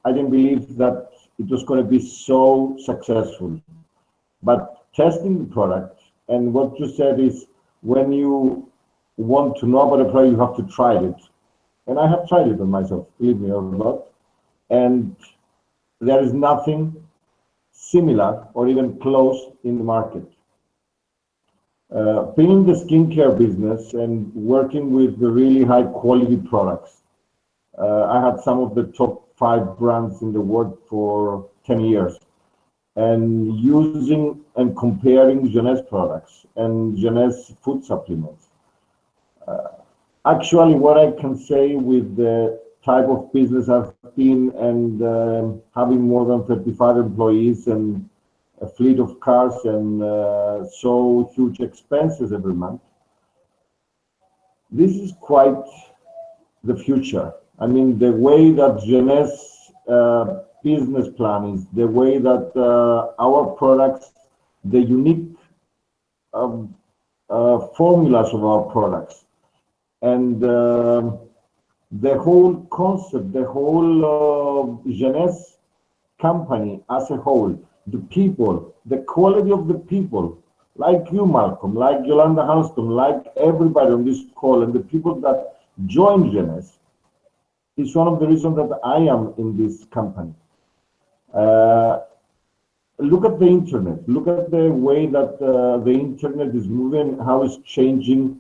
didn't believe that it was going to be so successful. But testing the product, and what you said is, when you want to know about a product, you have to try it. And I have tried it on myself, believe me or not. And there is nothing similar or even close in the market. Being in the skincare business and working with the really high quality products, I had some of the top 5 brands in the world for 10 years. And using and comparing Jeunesse products and Jeunesse food supplements. Actually, what I can say with the type of business I've been and having more than 35 employees and a fleet of cars and so huge expenses every month, this is quite the future. I mean, the way that Jeunesse business plan is, the way that our products, the unique formulas of our products, and the whole concept, the whole Jeunesse company as a whole, the people, the quality of the people like you, Malcolm, like Yolanda Halston, like everybody on this call, and the people that joined Jeunesse, is one of the reasons that I am in this company. Look at the internet. Look at the way that the internet is moving, how it's changing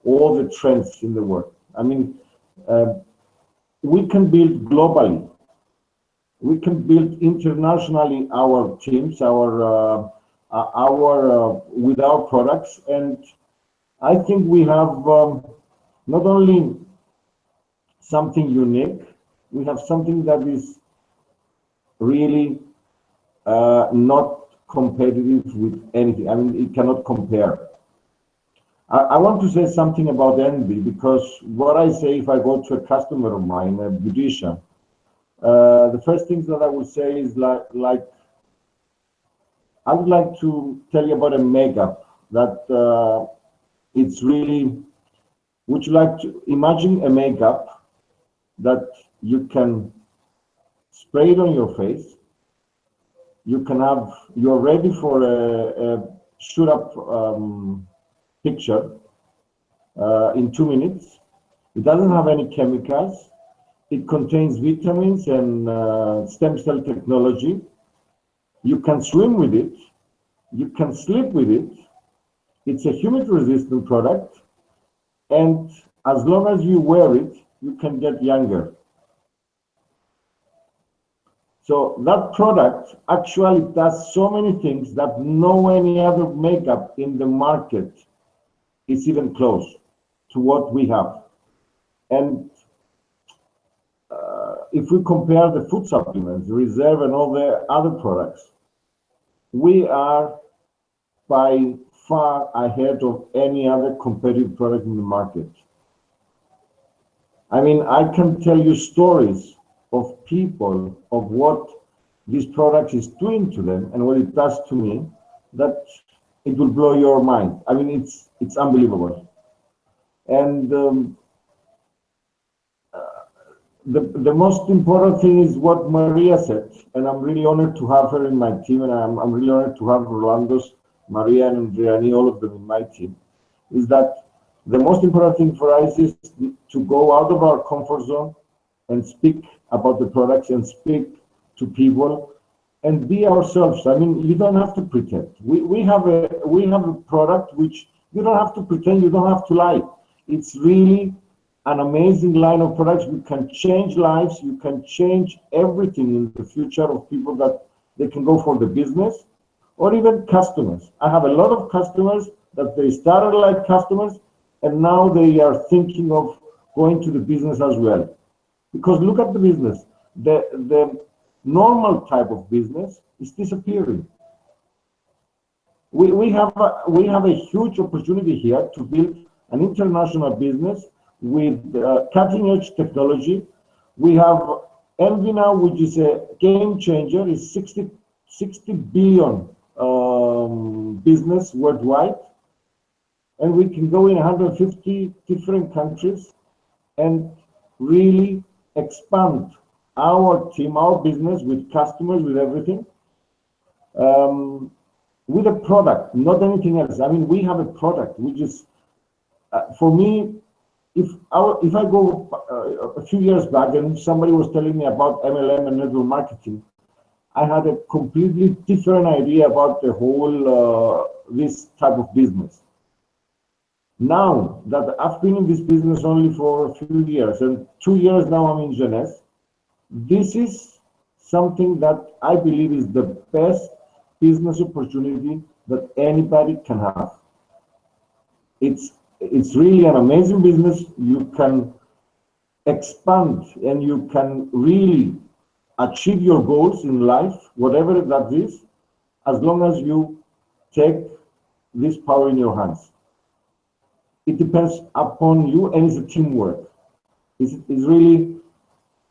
all the trends in the world. I mean, we can build globally. We can build internationally our teams, with our products, and I think we have not only something unique, we have something that is really not competitive with anything. I mean, it cannot compare. I want to say something about envy, because what I say if I go to a customer of mine, a beautician, the first things that I would say is like I would like to tell you about a makeup that it's really, would you like to imagine a makeup that you can spray it on your face, you can have, you're ready for a shoot up picture in 2 minutes. It doesn't have any chemicals. It contains vitamins and stem cell technology. You can swim with it. You can sleep with it. It's a humidity resistant product. And as long as you wear it, you can get younger. So that product actually does so many things that no any other makeup in the market is even close to what we have. And if we compare the food supplements, Reserve and all the other products, we are by far ahead of any other competitive product in the market. I mean, I can tell you stories of people, of what this product is doing to them and what it does to me, that it will blow your mind. I mean, it's unbelievable. And the most important thing is what Maria said, and I'm really honored to have her in my team, and I'm really honored to have Rolandos, Maria, and Andriani, all of them in my team, is that the most important thing for us is to go out of our comfort zone and speak about the products and speak to people and be ourselves. I mean, you don't have to pretend. We have a product which you don't have to pretend, you don't have to lie. It's really an amazing line of products. You can change lives, you can change everything in the future of people, that they can go for the business or even customers. I have a lot of customers that they started like customers and now they are thinking of going to the business as well. Because look at the business, the normal type of business is disappearing. We have a huge opportunity here to build an international business with cutting edge technology. We have Envy now, which is a game changer, is 60 billion business worldwide. And we can go in 150 different countries and really expand our team, our business with customers, with everything, with a product, not anything else. I mean, we have a product which is, for me, if I go a few years back and somebody was telling me about MLM and network marketing, I had a completely different idea about the whole this type of business. Now that I've been in this business only for a few years, and 2 years now I'm in Jeunesse, this is something that I believe is the best business opportunity that anybody can have. It's really an amazing business. You can expand and you can really achieve your goals in life, whatever that is, as long as you take this power in your hands. It depends upon you, and it's a teamwork. It's really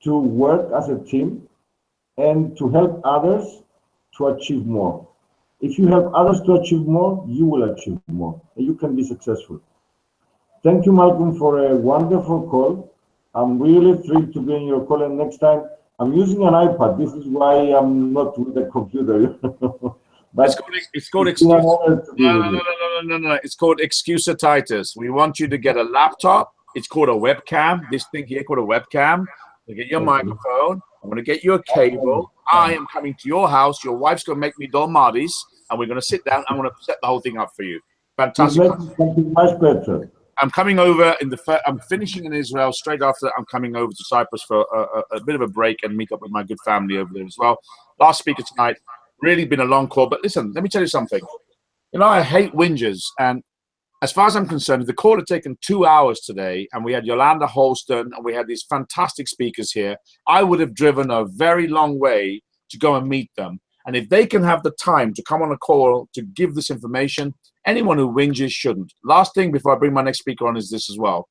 to work as a team and to help others to achieve more. If you help others to achieve more, you will achieve more, and you can be successful. Thank you, Malcolm, for a wonderful call. I'm really thrilled to be in your call, and next time I'm using an iPad. This is why I'm not with the computer. But It's called it's been an excuse. honor to be No, with no, you. no, no, no, no. It's called excusatitis. We want you to get a laptop. It's called a webcam. This thing here called a webcam. You get your Okay. microphone. I'm going to get you a cable. I am coming to your house. Your wife's going to make me dolmades, and we're going to sit down. I'm going to set the whole thing up for you. Fantastic. You're making something much better. I'm coming over I'm finishing in Israel. Straight after, I'm coming over to Cyprus for a bit of a break and meet up with my good family over there as well. Last speaker tonight. Really been a long call, but listen, let me tell you something. You know, I hate whingers, and as far as I'm concerned, the call had taken 2 hours today, and we had Yolanda Holston, and we had these fantastic speakers here. I would have driven a very long way to go and meet them. And if they can have the time to come on a call to give this information, anyone who whinges shouldn't. Last thing before I bring my next speaker on is this as well.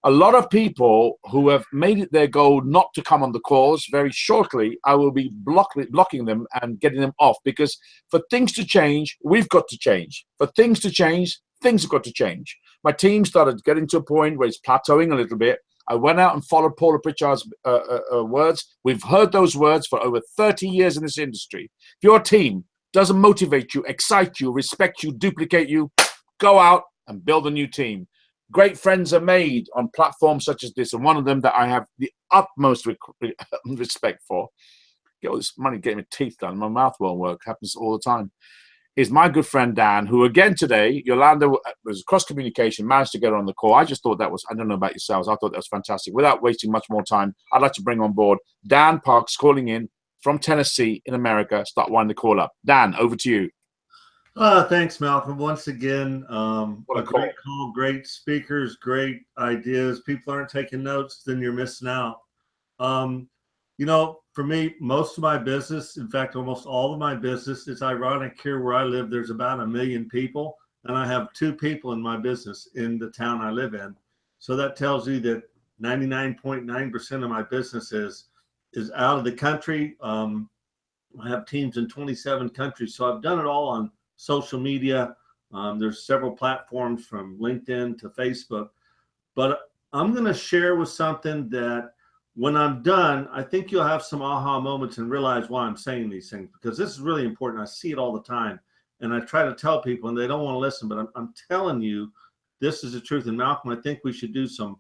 A lot of people who have made it their goal not to come on the calls, very shortly, I will be blocking them and getting them off, because for things to change, we've got to change. For things to change, things have got to change. My team started getting to a point where it's plateauing a little bit. I went out and followed Paula Pritchard's words. We've heard those words for over 30 years in this industry. If your team doesn't motivate you, excite you, respect you, duplicate you, go out and build a new team. Great friends are made on platforms such as this, and one of them that I have the utmost respect for, get all this money getting my teeth done, my mouth won't work, happens all the time, is my good friend Dan, who again today, Yolanda was cross communication, managed to get her on the call. I just thought that was, I don't know about yourselves, I thought that was fantastic. Without wasting much more time, I'd like to bring on board Dan Parks, calling in from Tennessee in America. Start winding the call up. Dan, over to you. Thanks, Malcolm. Once again, a great call, great speakers, great ideas. People aren't taking notes, then you're missing out. You know, for me, most of my business, in fact, almost all of my business, it's ironic here where I live, there's about 1 million people, and I have 2 people in my business in the town I live in. So that tells you that 99.9% of my business is out of the country. I have teams in 27 countries. So I've done it all on social media. There's several platforms from LinkedIn to Facebook, but I'm going to share with something that when I'm done, I think you'll have some aha moments and realize why I'm saying these things, because this is really important. I see it all the time, and I try to tell people and they don't want to listen, but I'm telling you, this is the truth. And Malcolm, I think we should do some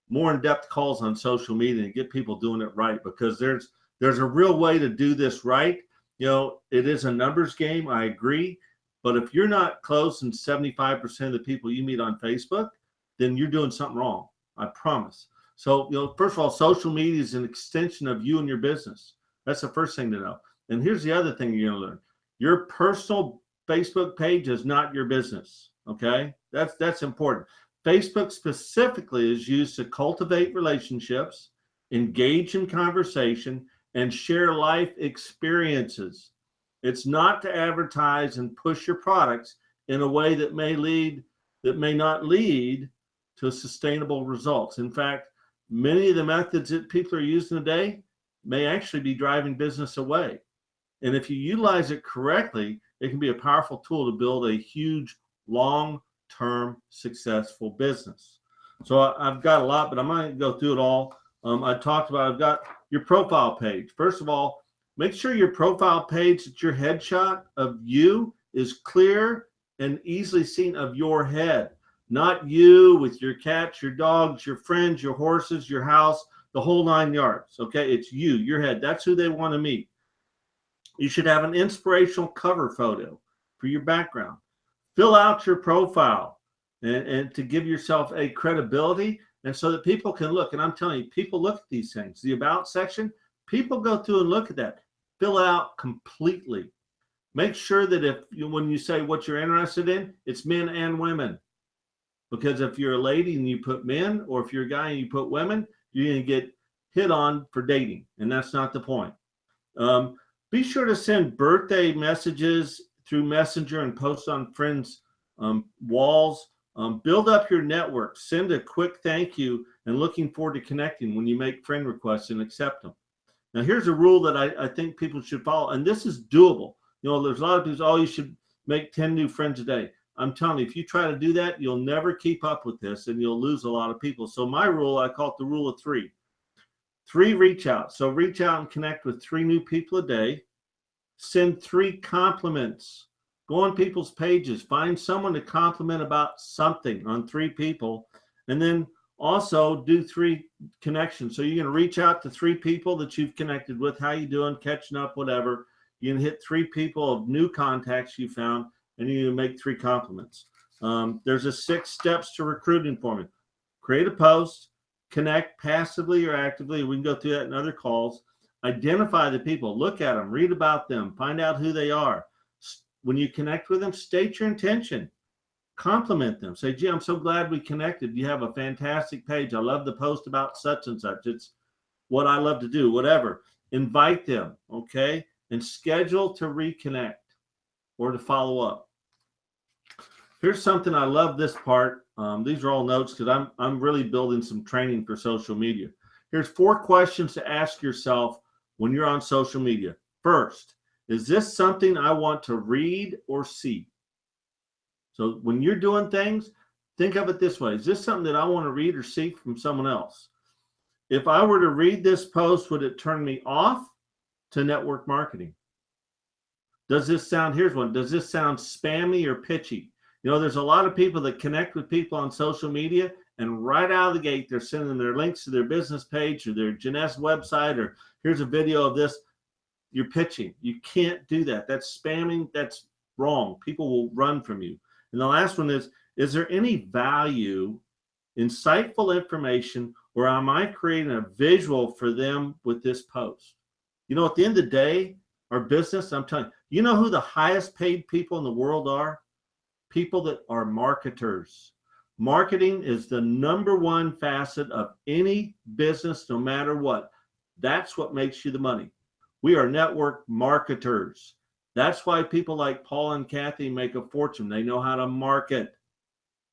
more in-depth calls on social media and get people doing it right, because there's a real way to do this right. You know, it is a numbers game, I agree. But if you're not close in 75% of the people you meet on Facebook, then you're doing something wrong. I promise. So, you know, first of all, social media is an extension of you and your business. That's the first thing to know. And here's the other thing you're going to learn. Your personal Facebook page is not your business. Okay? That's important. Facebook specifically is used to cultivate relationships, engage in conversation, and share life experiences. It's not to advertise and push your products in a way that may not lead to sustainable results. In fact, many of the methods that people are using today may actually be driving business away. And if you utilize it correctly, it can be a powerful tool to build a huge, long-term, successful business. So I've got a lot, but I'm not going to go through it all. I talked about, I've got your profile page. First of all, make sure your profile page, that your headshot of you is clear and easily seen of your head, not you with your cats, your dogs, your friends, your horses, your house, the whole 9 yards. Okay, it's you, your head. That's who they want to meet. You should have an inspirational cover photo for your background. Fill out your profile and to give yourself a credibility, and so that people can look. And I'm telling you, people look at these things. The about section, people go through and look at that. Fill it out completely. Make sure that when you say what you're interested in, it's men and women. Because if you're a lady and you put men, or if you're a guy and you put women, you're going to get hit on for dating. And that's not the point. Be sure to send birthday messages through Messenger and post on friends' walls. Build up your network. Send a quick thank you and looking forward to connecting when you make friend requests and accept them. Now, here's a rule that I think people should follow, and this is doable. You know, there's a lot of people, oh, you should make 10 new friends a day. I'm telling you, if you try to do that, you'll never keep up with this, and you'll lose a lot of people. So my rule, I call it the rule of 3. 3 reach out. So reach out and connect with 3 new people a day. Send 3 compliments. Go on people's pages. Find someone to compliment about something on 3 people. And then also do 3 connections. So you're going to reach out to 3 people that you've connected with. How you doing? Catching up, whatever. You can hit 3 people of new contacts you found, and you make 3 compliments. There's a 6 steps to recruiting for me. Create a post, connect passively or actively. We can go through that in other calls. Identify the people, look at them, read about them, find out who they are. When you connect with them, state your intention. Compliment them. Say, gee, I'm so glad we connected. You have a fantastic page. I love the post about such and such. It's what I love to do, whatever. Invite them, okay? And schedule to reconnect or to follow up. Here's something I love this part. These are all notes because I'm really building some training for social media. Here's 4 questions to ask yourself when you're on social media. First, is this something I want to read or see? So when you're doing things, think of it this way. Is this something that I want to read or see from someone else? If I were to read this post, would it turn me off to network marketing? Does this sound, here's one, does this sound spammy or pitchy? You know, there's a lot of people that connect with people on social media, and right out of the gate, they're sending their links to their business page or their Jeunesse website, or here's a video of this. You're pitching. You can't do that. That's spamming. That's wrong. People will run from you. And the last one is there any value, insightful information, or am I creating a visual for them with this post? You know, at the end of the day, our business, I'm telling you, you know who the highest paid people in the world are? People that are marketers. Marketing is the #1 facet of any business, no matter what. That's what makes you the money. We are network marketers. That's why people like Paul and Kathy make a fortune. They know how to market.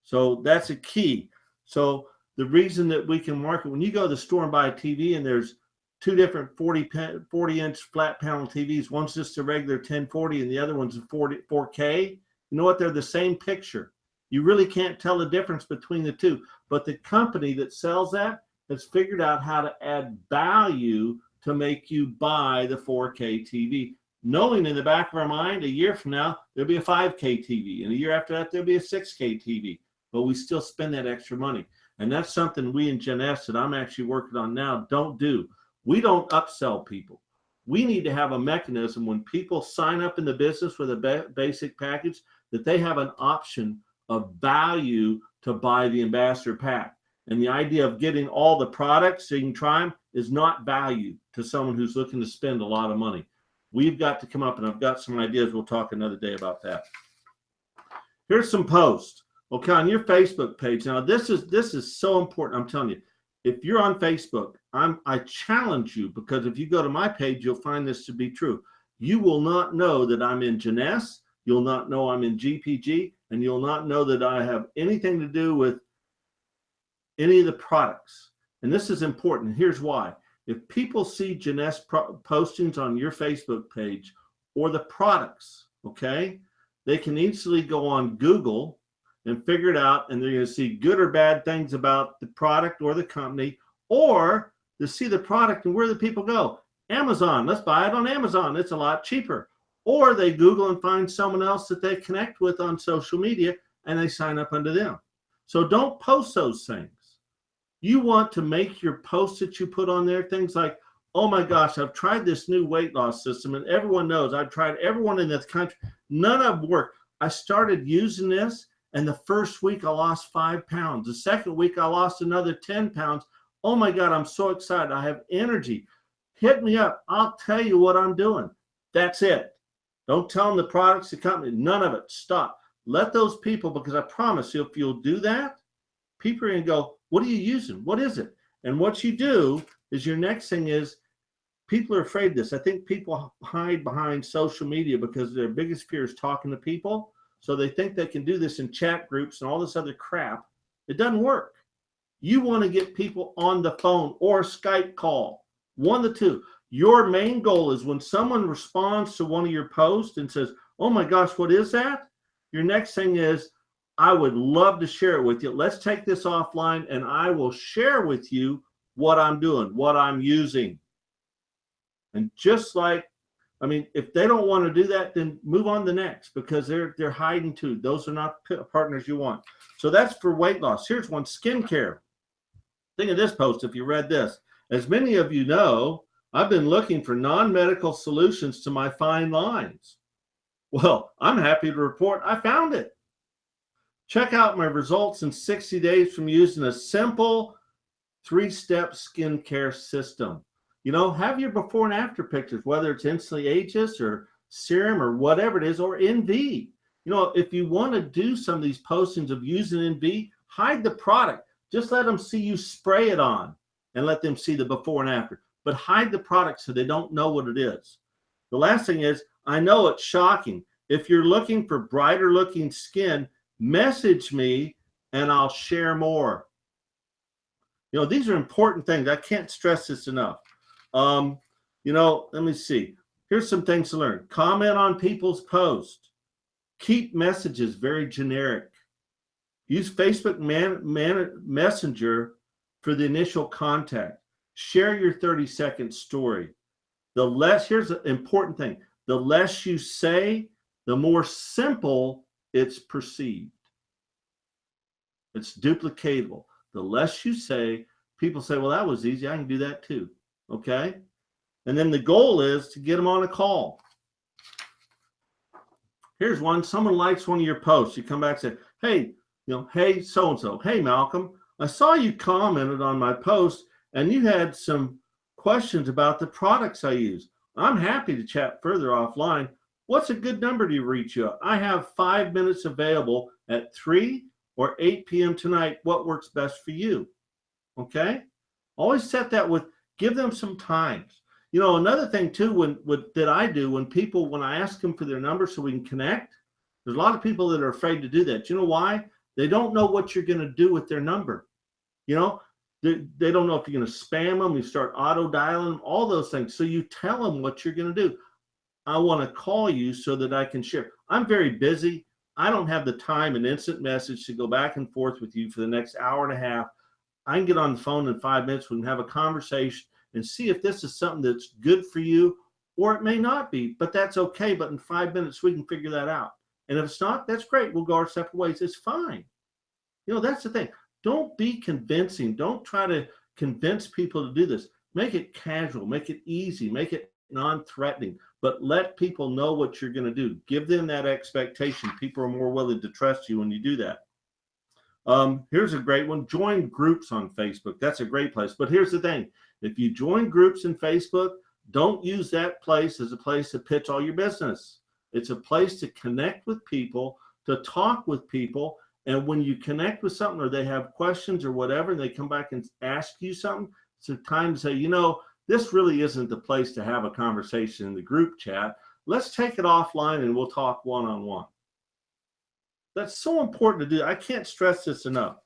So that's a key. So the reason that we can market, when you go to the store and buy a TV and there's 2 different 40-inch flat panel TVs, one's just a regular 1040 and the other one's a 4K, you know what? They're the same picture. You really can't tell the difference between the 2. But the company that sells that has figured out how to add value to make you buy the 4K TV, knowing in the back of our mind, a year from now, there'll be a 5K TV, and a year after that, there'll be a 6K TV, but we still spend that extra money. And that's something we in Jeunesse that I'm actually working on now don't do. We don't upsell people. We need to have a mechanism when people sign up in the business with a basic package that they have an option of value to buy the ambassador pack. And the idea of getting all the products so you can try them is not value to someone who's looking to spend a lot of money. We've got to come up, and I've got some ideas. We'll talk another day about that. Here's some posts. Okay, on your Facebook page. Now, this is so important. I'm telling you, if you're on Facebook, I challenge you, because if you go to my page, you'll find this to be true. You will not know that I'm in Jeunesse. You'll not know I'm in GPG, and you'll not know that I have anything to do with any of the products. And this is important. Here's why. If people see Jeunesse postings on your Facebook page or the products, okay, they can easily go on Google and figure it out, and they're going to see good or bad things about the product or the company, or to see the product and where the people go. Amazon, let's buy it on Amazon. It's a lot cheaper. Or they Google and find someone else that they connect with on social media, and they sign up under them. So don't post those things. You want to make your posts that you put on there things like, oh my gosh, I've tried this new weight loss system, and everyone knows I've tried everyone in this country. None of them work. I started using this, and the first week I lost 5 pounds. The second week I lost another 10 pounds. Oh my God, I'm so excited. I have energy. Hit me up. I'll tell you what I'm doing. That's it. Don't tell them the products, the company, none of it. Stop. Let those people, because I promise you, if you'll do that, people are going to go, what are you using? What is it? And what you do is your next thing is, people are afraid of this. I think people hide behind social media because their biggest fear is talking to people. So they think they can do this in chat groups and all this other crap. It doesn't work. You want to get people on the phone or Skype call. One of the two. Your main goal is when someone responds to one of your posts and says, oh my gosh, what is that? Your next thing is, I would love to share it with you. Let's take this offline and I will share with you what I'm doing, what I'm using. And just like I mean, if they don't want to do that, then move on to the next, because they're hiding too. Those are not partners you want. So that's for weight loss. Here's one, skincare. Think of this post if you read this. As many of you know, I've been looking for non-medical solutions to my fine lines. Well, I'm happy to report I found it. Check out my results in 60 days from using a simple 3-step skincare system. You know, have your before and after pictures, whether it's Instantly Ageless or serum or whatever it is, or NV. You know, if you want to do some of these postings of using NV, hide the product. Just let them see you spray it on and let them see the before and after. But hide the product so they don't know what it is. The last thing is, I know it's shocking. If you're looking for brighter looking skin, message me and I'll share more. You know, these are important things. I can't stress this enough. You know, let me see. Here's some things to learn. Comment on people's posts. Keep messages very generic. Use Facebook Messenger for the initial contact. Share your 30-second story. Here's an important thing. The less you say, the more simple it's perceived. It's duplicatable. The less you say, people say, well, that was easy. I can do that too. Okay? And then the goal is to get them on a call. Here's one. Someone likes one of your posts. You come back and say, hey, you know, hey, so-and-so. Hey, Malcolm, I saw you commented on my post and you had some questions about the products I use. I'm happy to chat further offline. What's a good number to reach you? I have 5 minutes available at 3 or 8 p.m. tonight. What works best for you? Okay? Always set that with, give them some times. You know, another thing too, that I do when I ask them for their number so we can connect, there's a lot of people that are afraid to do that. You know why? They don't know what you're going to do with their number. You know, they don't know if you're going to spam them, you start auto dialing them, all those things. So you tell them what you're going to do. I want to call you so that I can share. I'm very busy. I don't have the time and instant message to go back and forth with you for the next hour and a half. I can get on the phone in 5 minutes. We can have a conversation and see if this is something that's good for you, or it may not be, but that's okay. But in 5 minutes, we can figure that out. And if it's not, that's great. We'll go our separate ways. It's fine. You know, that's the thing. Don't be convincing. Don't try to convince people to do this. Make it casual. Make it easy. Make it non-threatening. But let people know what you're going to do. Give them that expectation. People are more willing to trust you when you do that. Here's a great one. Join groups on Facebook. That's a great place. But here's the thing. If you join groups in Facebook, don't use that place as a place to pitch all your business. It's a place to connect with people, to talk with people. And when you connect with something or they have questions or whatever, and they come back and ask you something, it's a time to say, you know, this really isn't the place to have a conversation in the group chat. Let's take it offline and we'll talk one-on-one. That's so important to do. I can't stress this enough.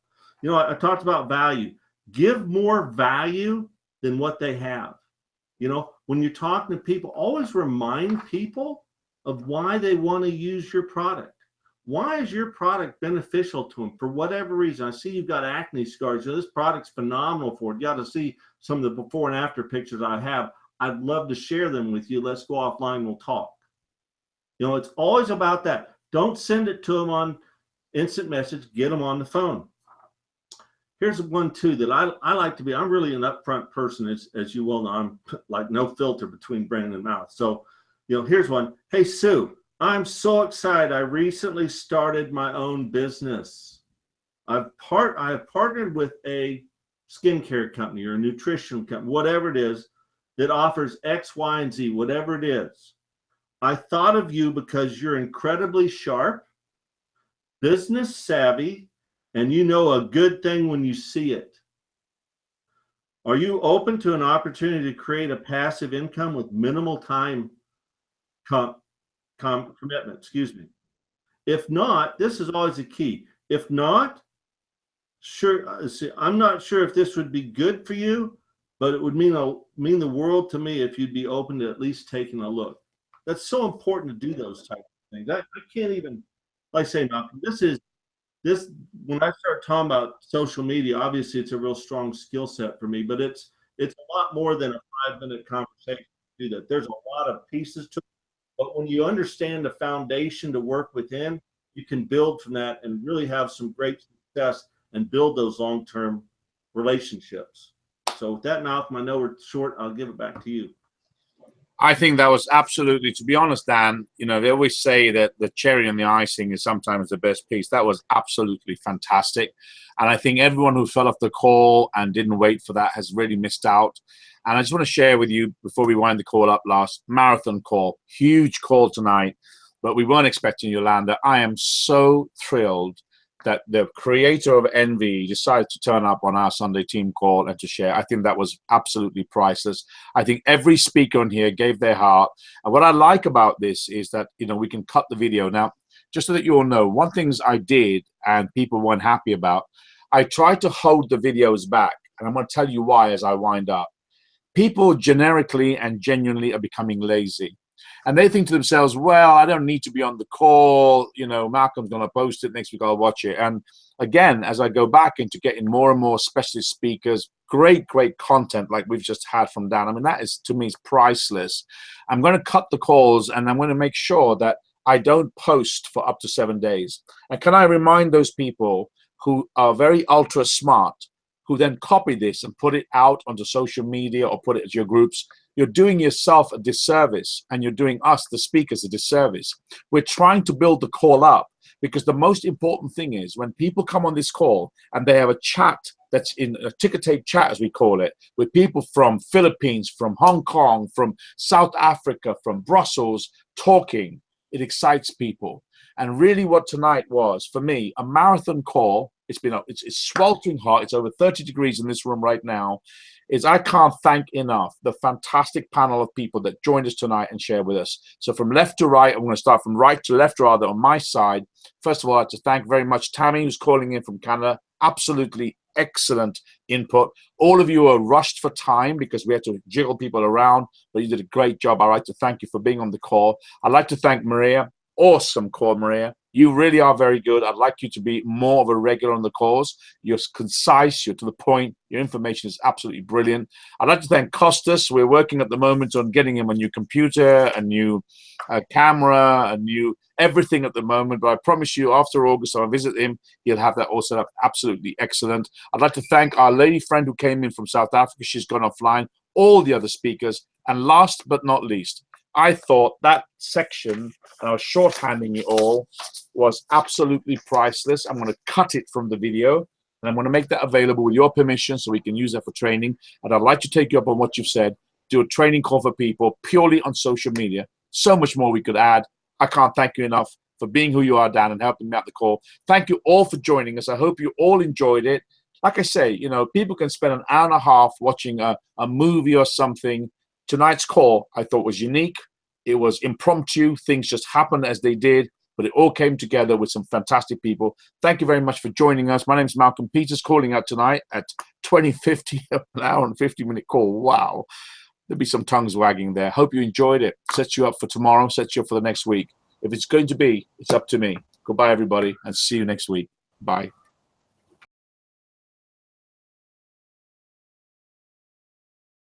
You know, I talked about value. Give more value than what they have. You know, when you're talking to people, always remind people of why they want to use your product. Why is your product beneficial to them for whatever reason? I see you've got acne scars. You know, this product's phenomenal for it. You got to see some of the before and after pictures I have. I'd love to share them with you. Let's go offline. We'll talk. You know, it's always about that. Don't send it to them on instant message. Get them on the phone. Here's one too that I like to be. I'm really an upfront person, as you well know. I'm like no filter between brain and mouth. So, you know, here's one. Hey, Sue, I'm so excited. I recently started my own business. I have partnered with a skincare company or a nutrition company, whatever it is, that offers X, Y, and Z, whatever it is. I thought of you because you're incredibly sharp, business savvy, and you know a good thing when you see it. Are you open to an opportunity to create a passive income with minimal time commitment? Excuse me. If not, this is always a key. If not, sure. See, I'm not sure if this would be good for you, but it would mean the world to me if you'd be open to at least taking a look. That's so important to do those type of things. I can't even, like I say, Malcolm, this when I start talking about social media, obviously it's a real strong skill set for me, but it's a lot more than a 5-minute conversation. do that. There's a lot of pieces to it, but when you understand the foundation to work within, you can build from that and really have some great success and build those long-term relationships. So with that, Malcolm, I know we're short. I'll give it back to you. I think that was absolutely, to be honest, Dan, you know, they always say that the cherry on the icing is sometimes the best piece. That was absolutely fantastic. And I think everyone who fell off the call and didn't wait for that has really missed out. And I just want to share with you, before we wind the call up, last marathon call, huge call tonight, but we weren't expecting Yolanda. I am so thrilled that the creator of Envy decided to turn up on our Sunday team call and to share. I think that was absolutely priceless. I think every speaker on here gave their heart. And what I like about this is that, you know, we can cut the video. Now, just so that you all know, one things I did and people weren't happy about, I tried to hold the videos back. And I'm going to tell you why as I wind up. People generically and genuinely are becoming lazy. And they think to themselves, well, I don't need to be on the call. You know, Malcolm's going to post it next week. I'll watch it. And again, as I go back into getting more and more specialist speakers, great content like we've just had from Dan. I mean, that is, to me, is priceless. I'm going to cut the calls and I'm going to make sure that I don't post for up to 7 days. And can I remind those people who are very ultra smart, who then copy this and put it out onto social media or put it as your groups, you're doing yourself a disservice and you're doing us, the speakers, a disservice. We're trying to build the call up because the most important thing is when people come on this call and they have a chat that's in a ticker tape chat, as we call it, with people from Philippines, from Hong Kong, from South Africa, from Brussels, talking, it excites people. And really what tonight was, for me, a marathon call, it's sweltering hot, it's over 30 degrees in this room right now, is I can't thank enough the fantastic panel of people that joined us tonight and shared with us. So from left to right, I'm going to start from right to left, rather, on my side. First of all, I'd like to thank very much Tammy, who's calling in from Canada. Absolutely excellent input. All of you are rushed for time because we had to jiggle people around, but you did a great job. I'd like to thank you for being on the call. I'd like to thank Maria. Awesome call, Maria. You really are very good. I'd like you to be more of a regular on the calls. You're concise, you're to the point, your information is absolutely brilliant. I'd like to thank Costas. We're working at the moment on getting him a new computer, a new camera, a new everything at the moment. But I promise you, after August, I'll visit him. He'll have that all set up absolutely excellent. I'd like to thank our lady friend who came in from South Africa. She's gone offline. All the other speakers. And last but not least, I thought that section, and I was shorthanding it all, was absolutely priceless. I'm going to cut it from the video, and I'm going to make that available with your permission so we can use that for training. And I'd like to take you up on what you've said, do a training call for people purely on social media. So much more we could add. I can't thank you enough for being who you are, Dan, and helping me out the call. Thank you all for joining us. I hope you all enjoyed it. Like I say, you know, people can spend an hour and a half watching a movie or something. Tonight's call, I thought, was unique. It was impromptu. Things just happened as they did, but it all came together with some fantastic people. Thank you very much for joining us. My name is Malcolm Peters, calling out tonight at 20:50, an hour and 50-minute call. Wow. There'll be some tongues wagging there. Hope you enjoyed it. Sets you up for tomorrow, sets you up for the next week. If it's going to be, it's up to me. Goodbye, everybody, and see you next week. Bye.